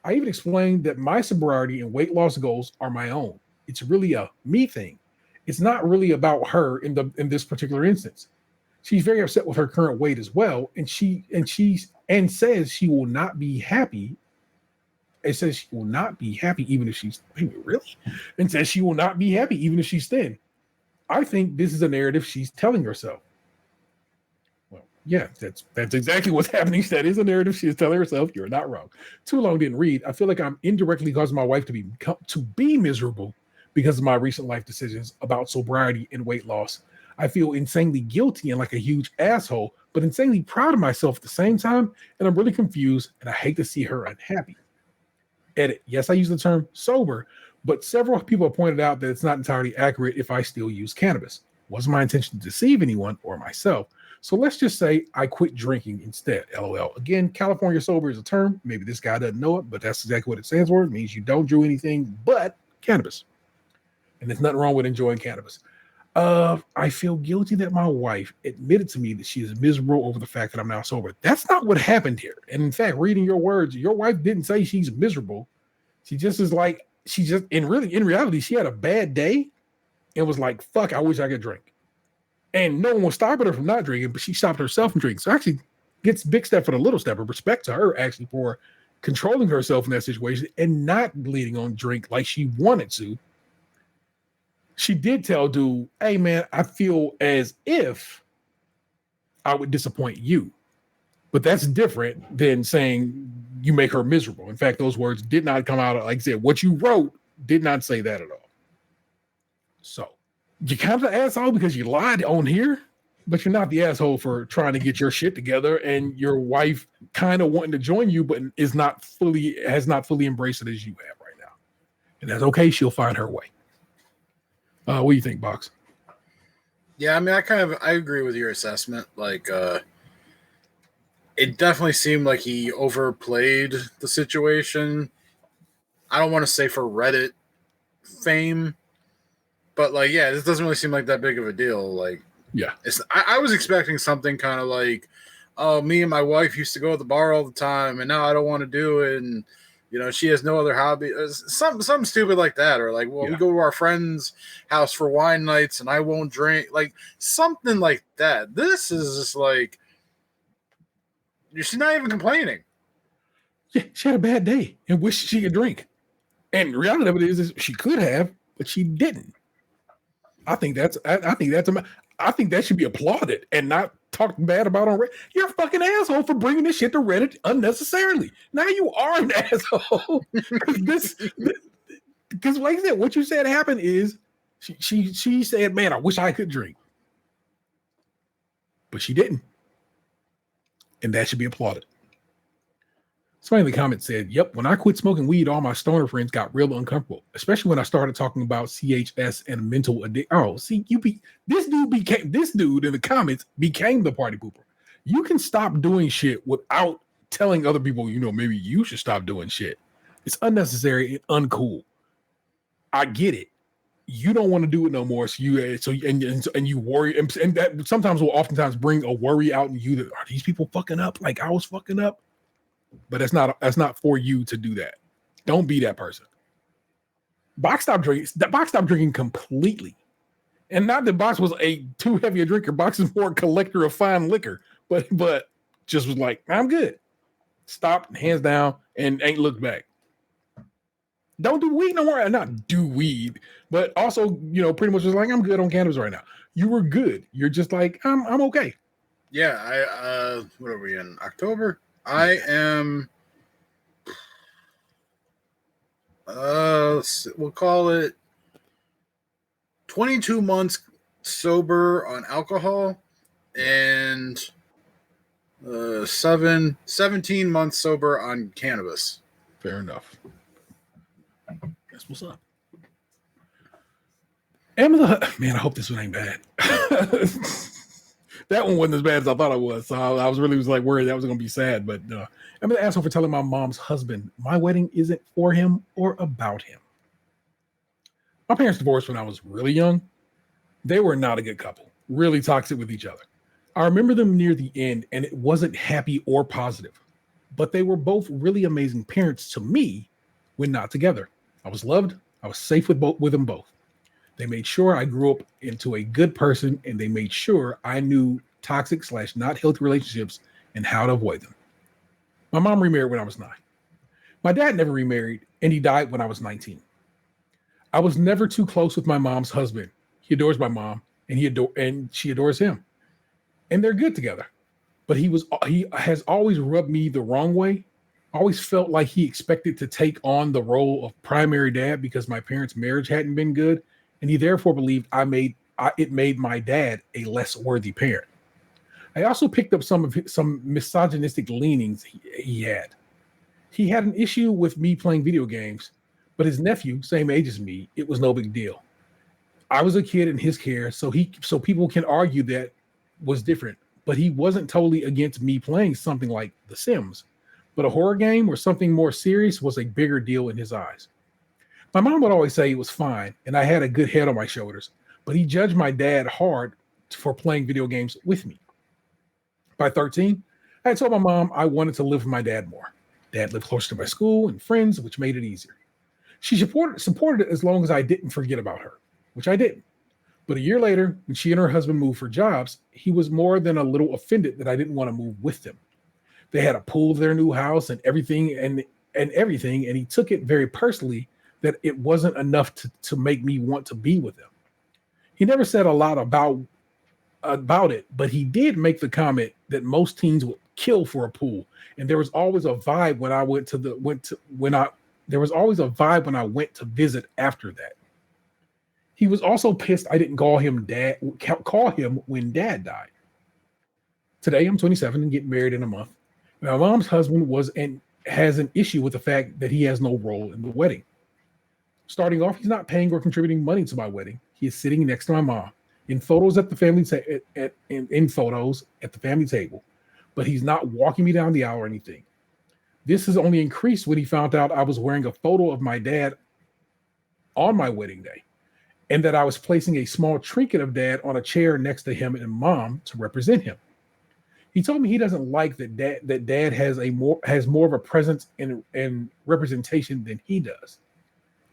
I even explained that my sobriety and weight loss goals are my own. It's really a me thing. It's not really about her in this particular instance. She's very upset with her current weight as well, and says she will not be happy. It says she will not be happy even if she's really, and says she will not be happy even if she's thin. I think this is a narrative she's telling herself. Well, yeah, that's exactly what's happening. That is a narrative she is telling herself. You're not wrong. Too long didn't read. I feel like I'm indirectly causing my wife to be miserable because of my recent life decisions about sobriety and weight loss. I feel insanely guilty and like a huge asshole, but insanely proud of myself at the same time. And I'm really confused and I hate to see her unhappy. Edit. Yes, I use the term sober, but several people have pointed out that it's not entirely accurate if I still use cannabis. Wasn't my intention to deceive anyone or myself. So let's just say I quit drinking instead. LOL. Again, California sober is a term. Maybe this guy doesn't know it, but that's exactly what it stands for. It means you don't do anything but cannabis. And there's nothing wrong with enjoying cannabis. I feel guilty that my wife admitted to me that she is miserable over the fact that I'm now sober. That's not what happened here. And in fact, reading your words, your wife didn't say she's miserable. She just is like, in reality, she had a bad day and was like, fuck, I wish I could drink. And no one was stopping her from not drinking, but she stopped herself from drinking. So actually gets big step for the little step, of respect to her actually for controlling herself in that situation and not bleeding on drink like she wanted to. She did tell dude, hey man, I feel as if I would disappoint you. But that's different than saying you make her miserable. In fact, those words did not come out. Like I said, what you wrote did not say that at all. So you're kind of the asshole because you lied on here, but you're not the asshole for trying to get your shit together and your wife kind of wanting to join you, but has not fully embraced it as you have right now. And that's okay. She'll find her way. What do you think, Box? Yeah, I mean, I agree with your assessment. Like, it definitely seemed like he overplayed the situation. I don't want to say for Reddit fame, but like, yeah, this doesn't really seem like that big of a deal. Like, yeah, I was expecting something kind of like, oh, me and my wife used to go to the bar all the time, and now I don't want to do it, and you know, she has no other hobby. Something stupid like that, or like, well, we go to our friend's house for wine nights, and I won't drink. Like something like that. This is just like, she's not even complaining. Yeah, she had a bad day and wished she could drink. And the reality of it is she could have, but she didn't. I think that should be applauded and not talked bad about on Reddit. You're a fucking asshole for bringing this shit to Reddit unnecessarily. Now you are an asshole. Because like I said, what you said happened is she said, man, I wish I could drink. But she didn't. And that should be applauded. Somebody in the comments said, yep, when I quit smoking weed, all my stoner friends got real uncomfortable, especially when I started talking about CHS and mental addiction. Oh, see, this dude in the comments became the party pooper. You can stop doing shit without telling other people, you know, maybe you should stop doing shit. It's unnecessary and uncool. I get it. You don't want to do it no more. So you worry, and that sometimes will oftentimes bring a worry out in you that are these people fucking up like I was fucking up? But that's not for you to do that. Don't be that person. Box stopped drinking completely. And not that Box was too heavy a drinker. Box is more a collector of fine liquor. But just was like, I'm good. Stopped, hands down, and ain't looked back. Don't do weed no more. Not do weed, but also, pretty much just like, I'm good on cannabis right now. You were good. You're just like, I'm okay. Yeah, what are we in? October? I am we'll call it 22 months sober on alcohol and 17 months sober on cannabis. Fair enough. That's what's up. Amazon, man, I hope this one ain't bad. That one wasn't as bad as I thought it was. So I was really like worried that was going to be sad. But I'm going to ask her for telling my mom's husband my wedding isn't for him or about him. My parents divorced when I was really young. They were not a good couple, really toxic with each other. I remember them near the end, and it wasn't happy or positive. But they were both really amazing parents to me when not together. I was loved. I was safe with them both. They made sure I grew up into a good person, and they made sure I knew toxic / not healthy relationships and how to avoid them. My mom remarried when I was 9. My dad never remarried, and he died when I was 19. I was never too close with my mom's husband. He adores my mom, and she adores him, and they're good together. But he has always rubbed me the wrong way. I always felt like he expected to take on the role of primary dad because my parents' marriage hadn't been good. And he therefore believed it made my dad a less worthy parent. I also picked up some misogynistic leanings he had. He had an issue with me playing video games, but his nephew, same age as me, it was no big deal. I was a kid in his care, so people can argue that was different, but he wasn't totally against me playing something like The Sims. But a horror game or something more serious was a bigger deal in his eyes. My mom would always say it was fine, and I had a good head on my shoulders, but he judged my dad hard for playing video games with me. By 13, I had told my mom I wanted to live with my dad more. Dad lived closer to my school and friends, which made it easier. She supported it as long as I didn't forget about her, which I didn't. But a year later, when she and her husband moved for jobs, he was more than a little offended that I didn't want to move with them. They had a pool of their new house and everything, and he took it very personally that it wasn't enough to make me want to be with them. He never said a lot about it, but he did make the comment that most teens would kill for a pool. And there was always a vibe when I went to visit after that. He was also pissed I didn't call him when dad died. Today I'm 27 and getting married in a month. My mom's husband has an issue with the fact that he has no role in the wedding. Starting off, he's not paying or contributing money to my wedding. He is sitting next to my mom in photos at the family table, but he's not walking me down the aisle or anything. This has only increased when he found out I was wearing a photo of my dad on my wedding day, and that I was placing a small trinket of dad on a chair next to him and mom to represent him. He told me he doesn't like that dad has more of a presence and representation than he does.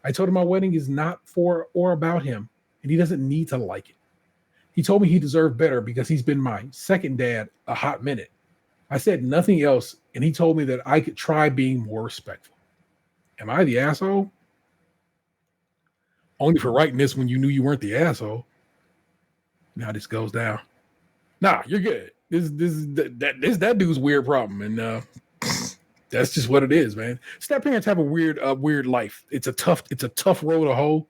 I told him my wedding is not for or about him, and he doesn't need to like it. He told me he deserved better because he's been my second dad a hot minute. I said nothing else, and he told me that I could try being more respectful. Am I the asshole? Only for writing this when you knew you weren't the asshole. Now this goes down. Nah, you're good. That dude's weird problem, and that's just what it is, man. Step parents have a weird life. It's a tough road to hoe,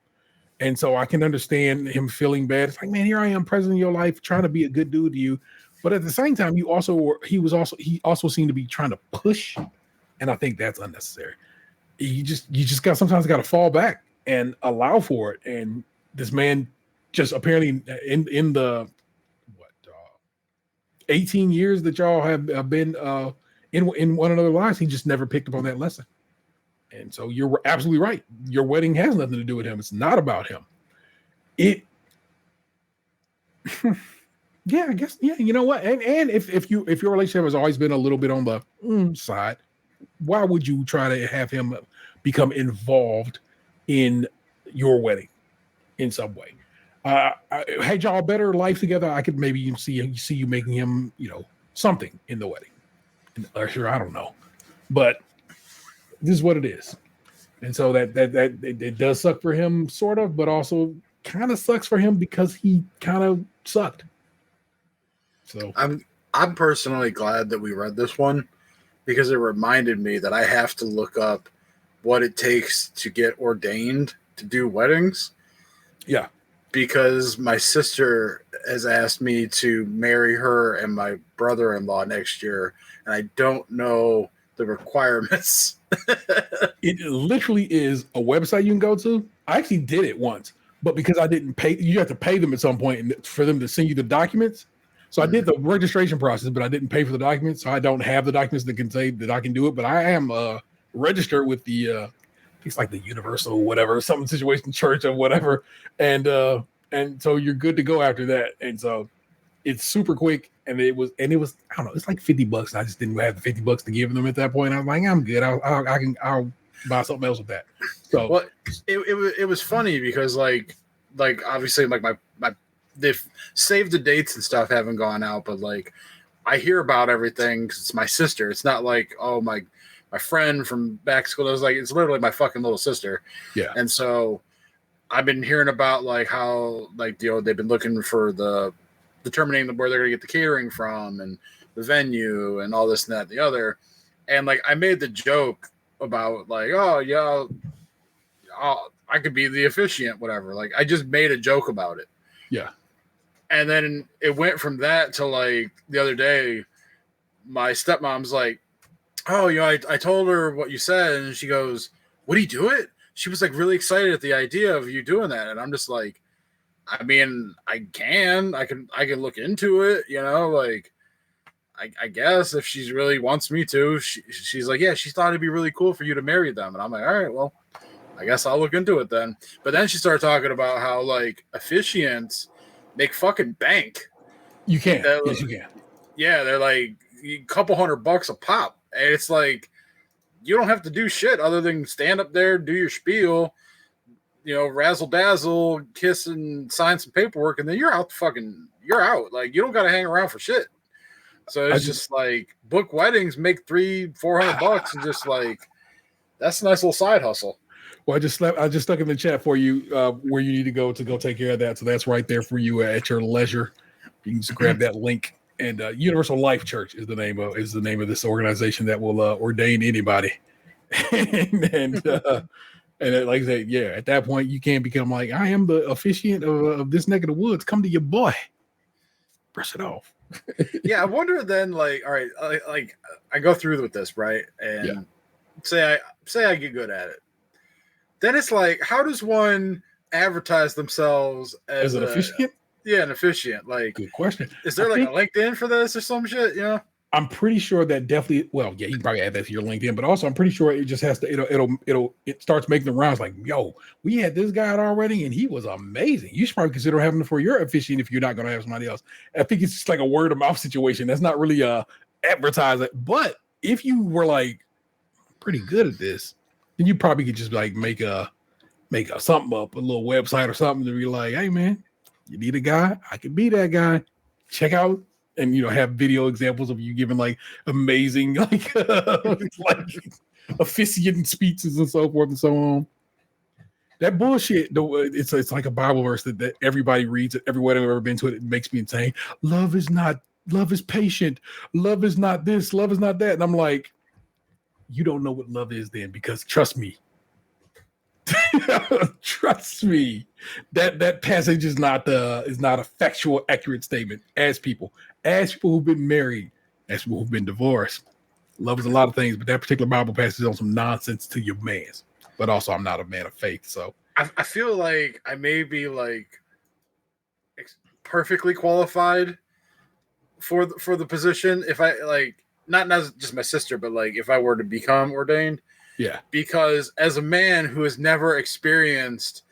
and so I can understand him feeling bad. It's like, man, here I am, present in your life, trying to be a good dude to you, but at the same time, he also seemed to be trying to push, and I think that's unnecessary. You just sometimes got to fall back and allow for it. And this man just apparently in the 18 years that y'all have been in one another's lives, he just never picked up on that lesson. And so you're absolutely right. Your wedding has nothing to do with him. It's not about him. Yeah, I guess. Yeah, you know what? And if your relationship has always been a little bit on the side, why would you try to have him become involved in your wedding in some way? Had y'all better life together, I could maybe see you making him, something in the wedding. Sure, I don't know, but this is what it is. And so it does suck for him, sort of, but also kind of sucks for him because he kind of sucked. So I'm personally glad that we read this one because it reminded me that I have to look up what it takes to get ordained to do weddings. Yeah. Because my sister has asked me to marry her and my brother-in-law next year, and I don't know the requirements. It literally is a website you can go to. I actually did it once, but because I didn't pay, you have to pay them at some point for them to send you the documents. So I did the registration process, but I didn't pay for the documents. So I don't have the documents that can say that I can do it. But I am registered with the it's like the Universal whatever, something situation church or whatever. And so you're good to go after that. And so it's super quick. And it was I don't know, it's like $50. I just didn't have the $50 to give them at that point. I was like, I'm good. I'll buy something else with that. So well, it was funny because like obviously like my they've saved the dates and stuff haven't gone out, but like I hear about everything because it's my sister. It's not like, oh, my friend from back school. It was like, it's literally my fucking little sister. Yeah. And so I've been hearing about like how like, you know, they've been looking for determining where they're going to get the catering from and the venue and all this and that and the other. And like, I made the joke about like, oh yeah, I could be the officiant, whatever. Like I just made a joke about it. Yeah. And then it went from that to like the other day, my stepmom's like, oh, you know, I told her what you said. And she goes, would he do it? She was like really excited at the idea of you doing that. And I'm just like, I mean, I can look into it, you know, like I guess if she really wants me to, she's like, yeah, she thought it'd be really cool for you to marry them. And I'm like, all right, well, I guess I'll look into it then. But then she started talking about how like officiants make fucking bank. You can. Yes, you can. Yeah, they're like a couple $100 a pop. And it's like, you don't have to do shit other than stand up there, do your spiel, you know, razzle dazzle, kiss and sign some paperwork, and then you're out. You're out. Like you don't got to hang around for shit. So it's just like book weddings, make $300-$400, and just like that's a nice little side hustle. Well, I just stuck in the chat for you where you need to go take care of that. So that's right there for you at your leisure. You can just grab that link. And Universal Life Church is the name of this organization that will ordain anybody. and like I said, yeah, at that point you can't become like, I am the officiant of this neck of the woods. Come to your boy. Brush it off. Yeah, I wonder then, like, all right, like I go through with this, right? And say I get good at it. Then it's like, how does one advertise themselves as an officiant? Yeah, an officiant. Like, good question. Is there like a LinkedIn for this or some shit? You know, I'm pretty sure that definitely. Well, yeah, you can probably add that to your LinkedIn, but also I'm pretty sure it just has to. It starts making the rounds. Like, yo, we had this guy at our wedding and he was amazing. You should probably consider having him for your officiant if you're not going to have somebody else. I think it's just like a word of mouth situation. That's not really advertising. But if you were like pretty good at this, then you probably could just like make something up, a little website or something to be like, hey man, you need a guy, I can be that guy. Check out, and you know, have video examples of you giving like amazing like officiant speeches and so forth and so on. That bullshit, it's like a Bible verse that everybody reads at every wedding I've ever been to. It makes me insane. Love is patient. Love is not this. Love is not that. And I'm like, you don't know what love is then, because trust me. Trust me, that passage is not a factual, accurate statement. As people who've been married, as people who've been divorced, love is a lot of things, but that particular Bible passage is on some nonsense to your mans. But also, I'm not a man of faith, so I feel like I may be like perfectly qualified for the position if I like not just my sister, but like if I were to become ordained. Yeah, because as a man who has never experienced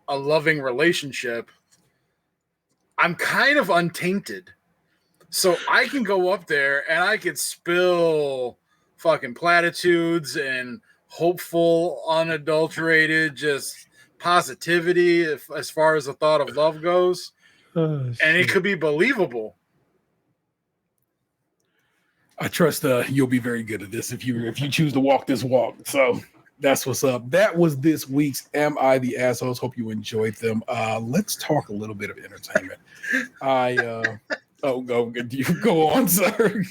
a loving relationship, I'm kind of untainted. So I can go up there and I can spill fucking platitudes and hopeful, unadulterated, just positivity as far as the thought of love goes. And it could be believable. I trust you'll be very good at this if you choose to walk this walk. So That's what's up. That was this week's Am I the Assholes? Hope you enjoyed them. Let's talk a little bit of entertainment. Go on, sir.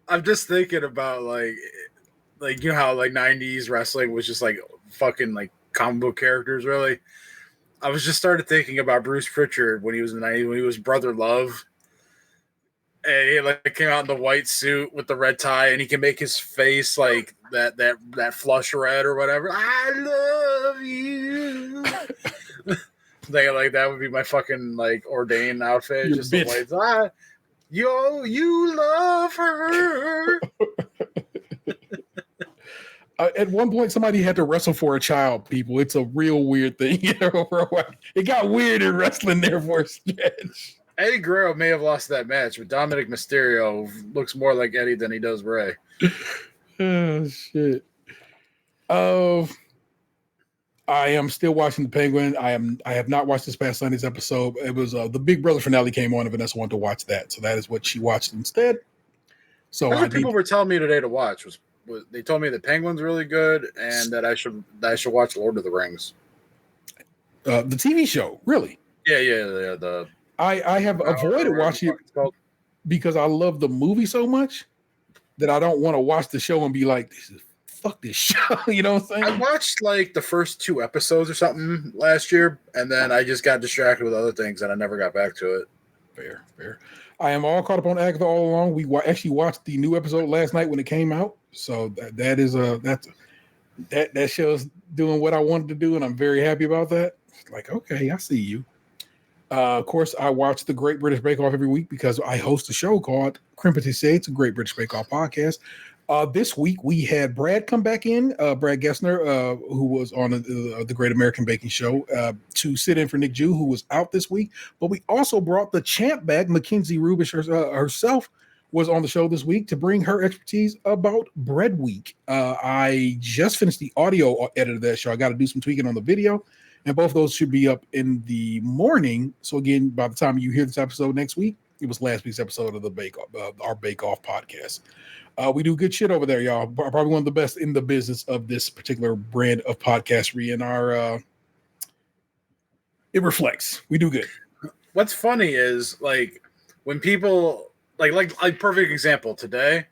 I'm just thinking about like you know how like 90s wrestling was just like fucking like comic book characters, really. I was just started thinking about Bruce Pritchard when he was in the 90s, when he was Brother Love. And he like came out in the white suit with the red tie, and he can make his face like that flush red or whatever. I love you. like that would be my fucking like ordained outfit. Your just bitch. the white tie. You love her. At one point, somebody had to wrestle for a child, people. It's a real weird thing. It got weird in wrestling there for a stretch. Eddie Guerrero may have lost that match, but Dominic Mysterio looks more like Eddie than he does Ray. Oh, shit. I am still watching The Penguin. I have not watched this past Sunday's episode. It was the Big Brother finale came on, and Vanessa wanted to watch that. So that is what she watched instead. So That's what people were telling me today to watch. Was they told me The Penguin's really good and that I should watch Lord of the Rings. The TV show, really? Yeah. I have avoided watching it because I love the movie so much that I don't want to watch the show and be like, fuck this show. You know what I'm saying? I watched like the first 2 episodes or something last year, and then I just got distracted with other things and I never got back to it. Fair. I am all caught up on Agatha all along. We actually watched the new episode last night when it came out. So that show's doing what I wanted to do, and I'm very happy about that. Like, okay, I see you. Of course, I watch the Great British Bake Off every week because I host a show called Crimpity Say. It's a Great British Bake Off podcast. This week, we had Brad come back in, Brad Gessner, who was on the Great American Baking Show, to sit in for Nick Jew, who was out this week. But we also brought the champ back. Mackenzie Rubish herself was on the show this week to bring her expertise about Bread Week. I just finished the audio edit of that show. I got to do some tweaking on the video. And both of those should be up in the morning. So again, by the time you hear this episode next week, it was last week's episode of the Bake Off, our Bake Off podcast. We do good shit over there, y'all. Probably one of the best in the business of this particular brand of podcastery. And it reflects. We do good. What's funny is like when people like perfect example today,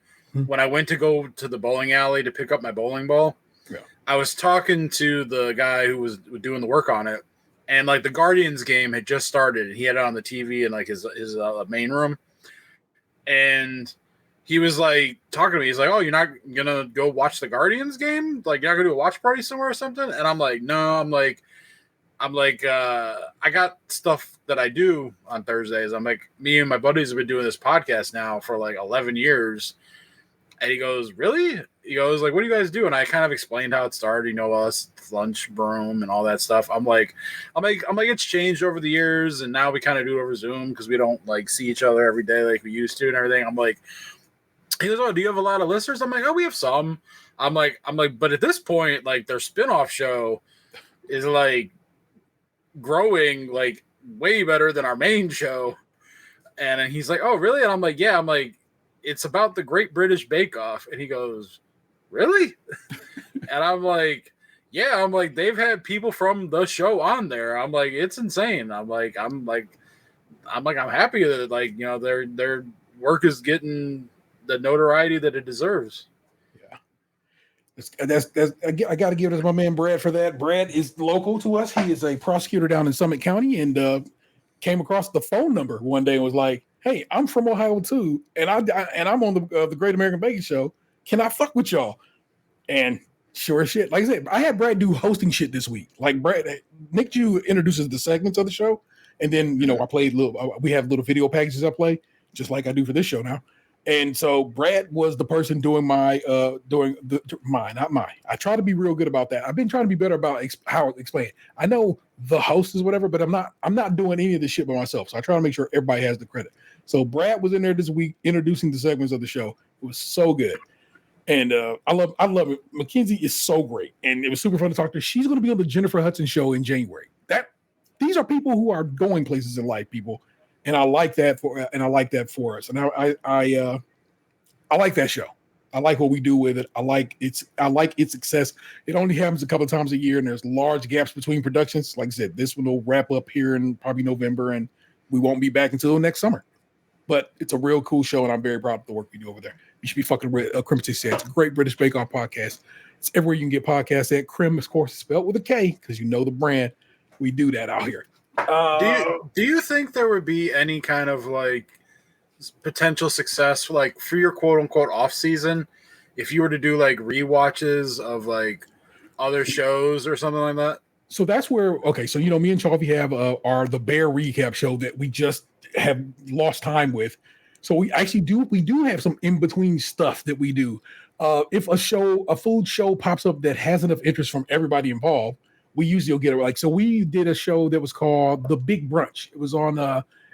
when I went to go to the bowling alley to pick up my bowling ball. Yeah. I was talking to the guy who was doing the work on it, and like the Guardians game had just started. He had it on the TV in like his main room, and he was like talking to me. He's like, "Oh, you're not gonna go watch the Guardians game? Like, you're not gonna do a watch party somewhere or something?" And I'm like, "No." I got stuff that I do on Thursdays. I'm like, me and my buddies have been doing this podcast now for like 11 years. And he goes, really? He goes, like, what do you guys do? And I kind of explained how it started, us lunch broom and all that stuff. I'm like, it's changed over the years, and now we kind of do it over Zoom because we don't like see each other every day like we used to and everything. I'm like, he goes, oh, do you have a lot of listeners? I'm like, oh, we have some. I'm like, but at this point, like their spinoff show is like growing like way better than our main show. And then he's like, oh, really? And I'm like, yeah. I'm like, it's about the Great British Bake Off. And he goes, really? And I'm like, yeah. I'm like, they've had people from the show on there. I'm like, it's insane. I'm happy that like, their work is getting the notoriety that it deserves. Yeah. I got to give it to my man Brad for that. Brad is local to us. He is a prosecutor down in Summit County, and came across the phone number one day and was like, hey, I'm from Ohio too, and I'm on the Great American Baking Show. Can I fuck with y'all? And sure as shit, like I said, I had Brad do hosting shit this week. Like Nick Jew introduces the segments of the show, and then I played we have little video packages I play, just like I do for this show now. And so Brad was the person doing not mine. I try to be real good about that. I've been trying to be better about how to explain it. I know the host is whatever, but I'm not doing any of this shit by myself. So I try to make sure everybody has the credit. So Brad was in there this week introducing the segments of the show. It was so good. And I love it. Mackenzie is so great. And it was super fun to talk to her. She's going to be on the Jennifer Hudson show in January. These are people who are going places in life, people. And I like that for us. And I like that show. I like what we do with it. I like its success. It only happens a couple of times a year, and there's large gaps between productions. Like I said, this one will wrap up here in probably November, and we won't be back until next summer. But it's a real cool show, and I'm very proud of the work we do over there. You should be fucking with Krunchy said. It's a great British Bake Off podcast. It's everywhere you can get podcasts at. Krim, of course, is spelled with a K because you know the brand. We do that out here. Do you think there would be any kind of like potential success like for your quote unquote off season if you were to do like rewatches of like other shows or something like that? So that's where so me and Chalvy have our the Bear recap show that we just have lost time with. So we do have some in between stuff that we do. If a food show pops up that has enough interest from everybody involved, we usually will get it. Like, so we did a show that was called The Big Brunch. It was on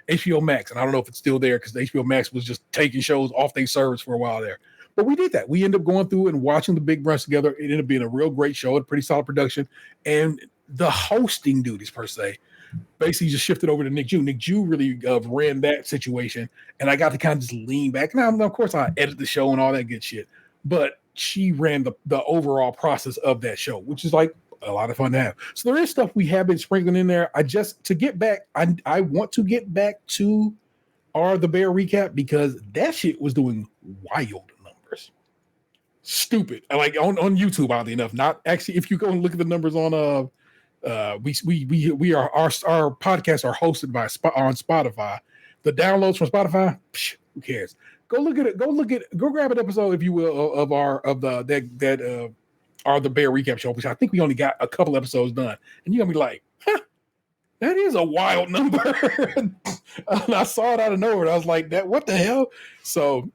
HBO Max, and I don't know if it's still there because the HBO Max was just taking shows off their service for a while there. But we did that. We ended up going through and watching The Big Brunch together. It ended up being a real great show, a pretty solid production, and the hosting duties per se basically just shifted over to Nick Jew. Nick Jew really ran that situation, and I got to kind of just lean back. Now, of course, I edit the show and all that good shit, but she ran the overall process of that show, which is like a lot of fun to have. So there is stuff we have been sprinkling in there. I want to get back to the Bear recap because that shit was doing wild numbers. Stupid. Like on YouTube, oddly enough. Not actually, if you go and look at the numbers on our podcasts are hosted by on Spotify. The downloads from Spotify, who cares? Go grab an episode, if you will, of the Bear recap show, which I think we only got a couple episodes done, and you're gonna be like, that is a wild number. And I saw it out of nowhere. And I was like, that what the hell? So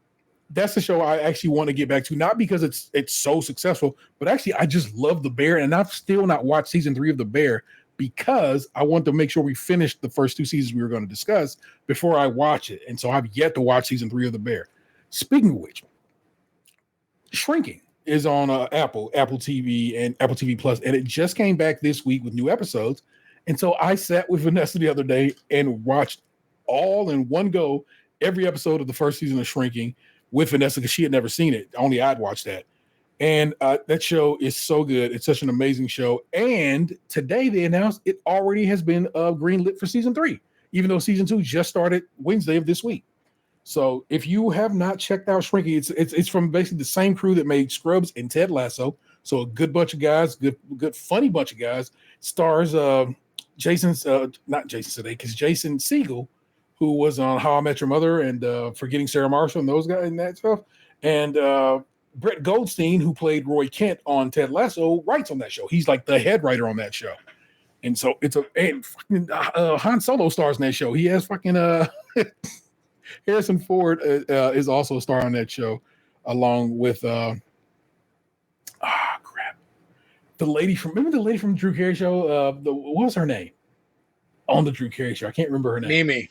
that's the show I actually want to get back to, not because it's so successful, but actually I just love The Bear, and I've still not watched season 3 of The Bear because I want to make sure we finish the first 2 seasons we were going to discuss before I watch it. And so I've yet to watch season 3 of The Bear. Speaking of which, Shrinking is on Apple TV and Apple TV Plus, and it just came back this week with new episodes. And so I sat with Vanessa the other day and watched all in one go every episode of the first season of Shrinking with Vanessa because she had never seen it. Only I'd watched that. And that show is so good. It's such an amazing show. And today they announced it already has been greenlit for season 3, even though season 2 just started Wednesday of this week. So if you have not checked out Shrinking, it's from basically the same crew that made Scrubs and Ted Lasso. So a good bunch of guys, good funny bunch of guys. Stars Jason Segel, who was on How I Met Your Mother and Forgetting Sarah Marshall and those guys and that stuff. And Brett Goldstein, who played Roy Kent on Ted Lasso, writes on that show. He's like the head writer on that show. And so Han Solo stars in that show. He has fucking Harrison Ford is also a star on that show, along with the lady from Drew Carey show. What was her name on the Drew Carey show? I can't remember her name. Mimi.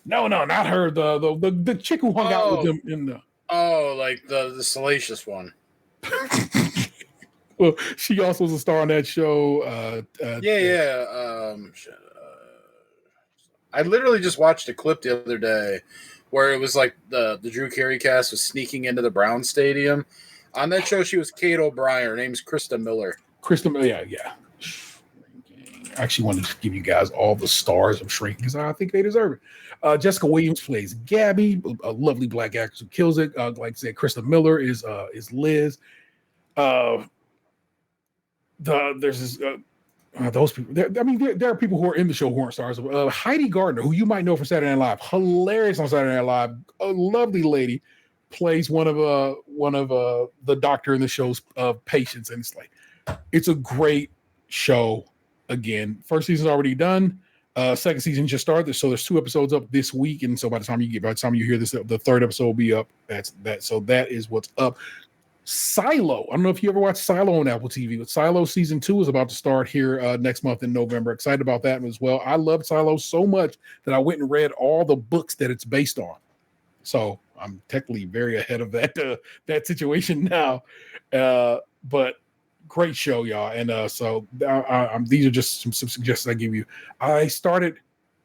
No, not her. The chick who hung out with them in the. Oh, like the salacious one. Well, she also was a star on that show. I literally just watched a clip the other day where it was like the Drew Carey cast was sneaking into the Brown Stadium. On that show, she was Kate O'Brien. Her name's Krista Miller. Yeah. I actually wanted to give you guys all the stars of Shrinking because I think they deserve it. Jessica Williams plays Gabby, a lovely black actress who kills it. Like I said, Krista Miller is Liz. There's this. Those people. There are people who are in the show who aren't stars. Heidi Gardner, who you might know from Saturday Night Live, hilarious on Saturday Night Live, a lovely lady, plays one of the doctor in the show's patients, and it's a great show. Again, first season's already done. Second season just started, so there's 2 episodes up this week, and so by the time you hear this, the 3rd episode will be up. That's that. So that is what's up. Silo. I don't know if you ever watched Silo on Apple TV, but Silo season 2 is about to start here next month in November. Excited about that as well. I love Silo so much that I went and read all the books that it's based on. So I'm technically very ahead of that situation now. But great show, y'all. And so these are just some suggestions I give you. I started,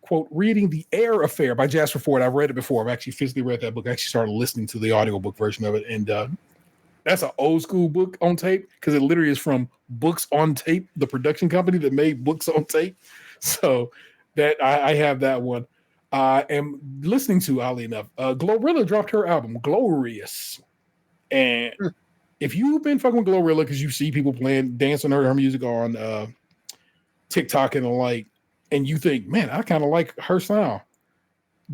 quote, reading The Air Affair by Jasper Ford. I've read it before. I've actually physically read that book. I actually started listening to the audiobook version of it. And That's an old school book on tape because it literally is from Books on Tape, the production company that made Books on Tape. So that I have that one. I am listening to, oddly enough, Glorilla dropped her album, Glorious. And if you've been fucking with Glorilla because you see people dancing her music on TikTok and the like, and you think, man, I kind of like her sound,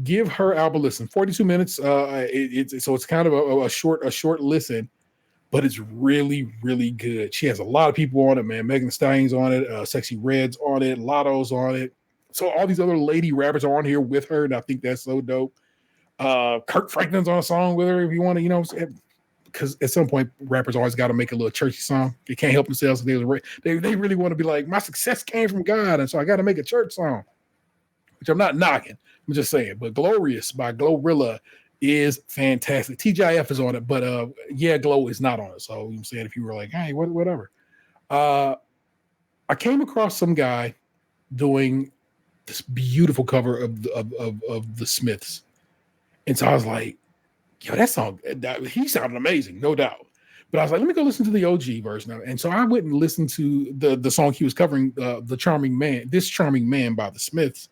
give her album a listen. 42 minutes. So it's kind of a short listen, but it's really, really good. She has a lot of people on it, man. Megan Thee Stallion's on it, Sexy Red's on it, Lotto's on it. So all these other lady rappers are on here with her, and I think that's so dope. Kirk Franklin's on a song with her if you want to, because at some point rappers always got to make a little churchy song. They can't help themselves. They really want to be like, my success came from God, and so I got to make a church song, which I'm not knocking. I'm just saying. But Glorious by Glorilla is fantastic. TGIF is on it, but Glow is not on it. So I'm saying if you were like, hey, whatever. I came across some guy doing this beautiful cover of the Smiths, and so I was like, yo, that song, he sounded amazing, no doubt. But I was like, let me go listen to the OG version of it. And so I went and listened to the song he was covering, This Charming Man by the Smiths.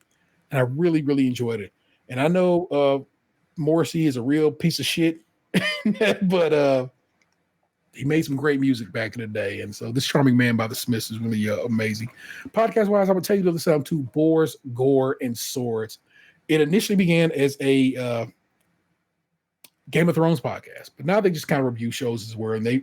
And I really, really enjoyed it. And I know Morrissey is a real piece of shit, but he made some great music back in the day. And so This Charming Man by the Smiths is really amazing. Podcast-wise, I would tell you to listen to Boars, Gore, and Swords. It initially began as a Game of Thrones podcast, but now they just kind of review shows as well, and they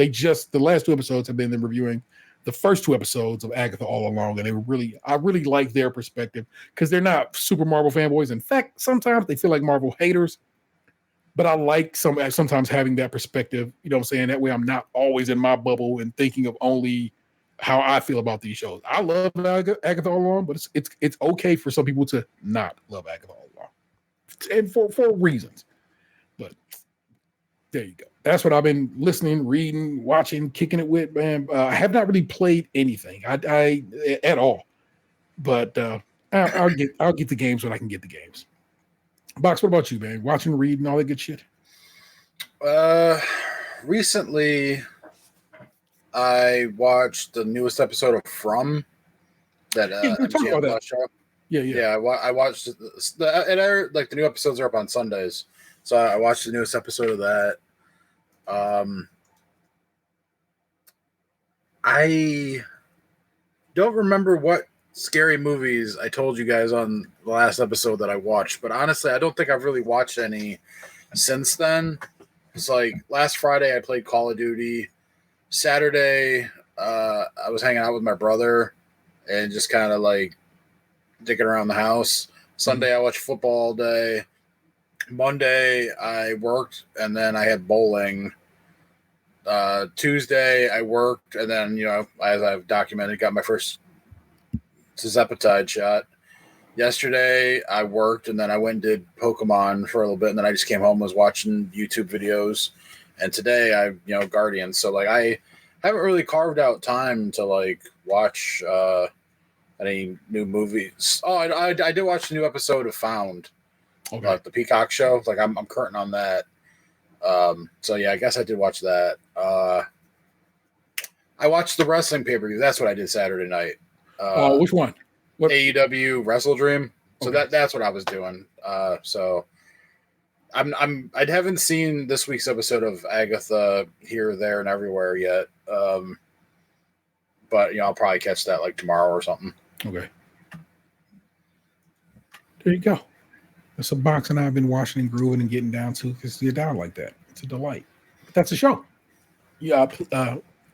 just the last 2 episodes have been them reviewing the first 2 episodes of Agatha all along, and I really like their perspective because they're not super Marvel fanboys. In fact, sometimes they feel like Marvel haters, but I like sometimes having that perspective. You know what I'm saying? That way, I'm not always in my bubble and thinking of only how I feel about these shows. I love Agatha all along, but it's okay for some people to not love Agatha all along. And for reasons, but there you go. That's what I've been listening, reading, watching, kicking it with, man. I have not really played anything, I at all, but I'll get the games when I can get the games. Box, what about you, man? Watching, reading, all that good shit. Recently, I watched the newest episode of From that MGM that show. Yeah. I watched the new episodes are up on Sundays, so I watched the newest episode of that. I don't remember what scary movies I told you guys on the last episode that I watched, but honestly, I don't think I've really watched any since then. It's like last Friday I played Call of Duty. Saturday, I was hanging out with my brother and just kind of like digging around the house. Sunday, I watched football all day. Monday, I worked, and then I had bowling. Tuesday, I worked, and then, as I've documented, got my first Tirzepatide shot. Yesterday, I worked, and then I went and did Pokemon for a little bit, and then I just came home, was watching YouTube videos. And today, I Guardians. So, like, I haven't really carved out time to, like, watch any new movies. Oh, I did watch a new episode of Found, Okay. The Peacock show. Like I'm current on that. So yeah, I guess I did watch that. I watched the wrestling pay-per-view. That's what I did Saturday night. Which one? What? AEW Wrestle Dream. So Okay. that's what I was doing. So I haven't seen this week's episode of Agatha here, there, and everywhere yet. But I'll probably catch that like tomorrow or something. Okay. There you go. That's a box and I've been watching and grooving and getting down to because you're down like that. It's a delight. But that's a show. Yeah.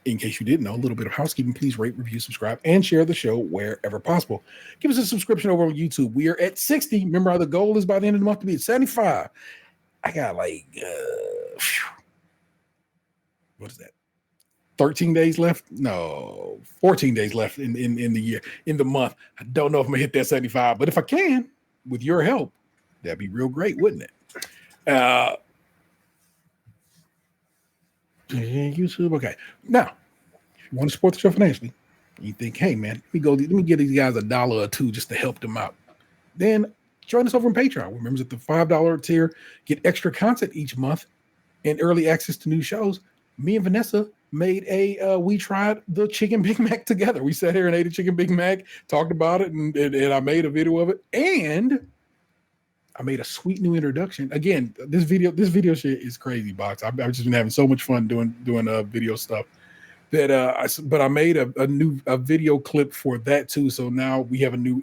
In case you didn't know, a little bit of housekeeping. Please rate, review, subscribe, and share the show wherever possible. Give us a subscription over on YouTube. We are at 60. Remember, the goal is by the end of the month to be at 75. I got like, what is that? 13 days left? No, 14 days left in the year, in the month. I don't know if I'm gonna hit that 75, but if I can, with your help, that'd be real great, wouldn't it? YouTube. Okay. Now, if you want to support the show financially, you think, hey man, let me give these guys $1 or $2 just to help them out. Then join us over on Patreon. Members at the $5 tier get extra content each month and early access to new shows, me and Vanessa made we tried the chicken Big Mac together. We sat here and ate a chicken Big Mac, talked about it, and I made a video of it. And I made a sweet new introduction. Again, this video shit is crazy, Box. I've just been having so much fun doing video stuff. That I made a new video clip for that too. So now we have a new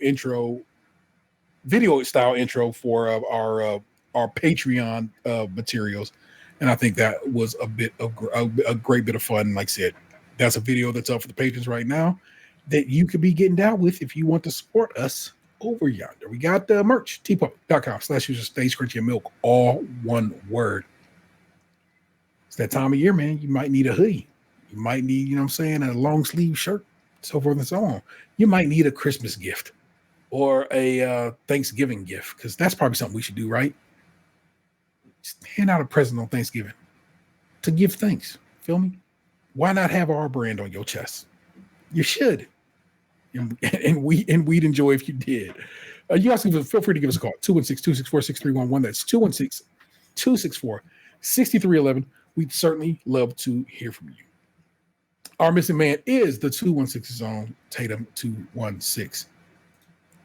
video style intro for our Patreon materials, and I think that was a great bit of fun. Like I said, that's a video that's up for the patrons right now that you could be getting down with if you want to support us over yonder. We got the merch, tpublic.com/user stays crunchy and milk, all one word. It's that time of year, man. You might need a hoodie. You might need, you know what I'm saying, a long sleeve shirt, so forth and so on. You might need a Christmas gift or a Thanksgiving gift, because that's probably something we should do, right? Just hand out a present on Thanksgiving to give thanks. Feel me? Why not have our brand on your chest? You should. And we'd enjoy if you did. You guys can feel free to give us a call, 216-264-6311. That's 216-264-6311. We'd certainly love to hear from you. Our missing man is the 216 zone, Tatum 216.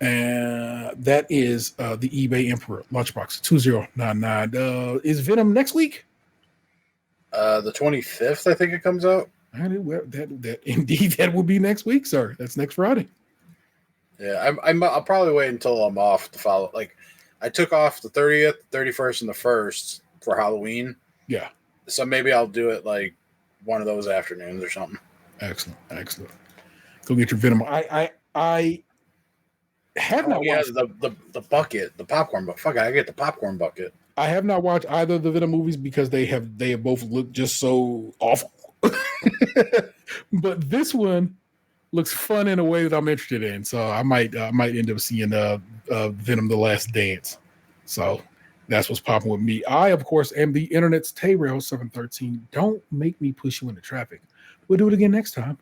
And that is the eBay Emperor Lunchbox 2099. Is Venom next week? The 25th, I think it comes out. That indeed, that will be next week, sir. That's next Friday. Yeah, I'll probably wait until I'm off to follow. Like, I took off the 30th, 31st, and the 1st for Halloween. Yeah. So maybe I'll do it like one of those afternoons or something. Excellent. Go get your Venom. I have not watched the bucket, the popcorn bucket. Fuck, I get the popcorn bucket. I have not watched either of the Venom movies because they have both looked just so awful. But this one looks fun in a way that I'm interested in, so I might end up seeing Venom: The Last Dance. So that's what's popping with me. I, of course, am the internet's Tay-Rail 713. Don't make me push you into traffic. We'll do it again next time.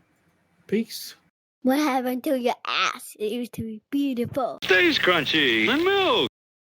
Peace. What happened to your ass? It used to be beautiful. Stays crunchy and milk.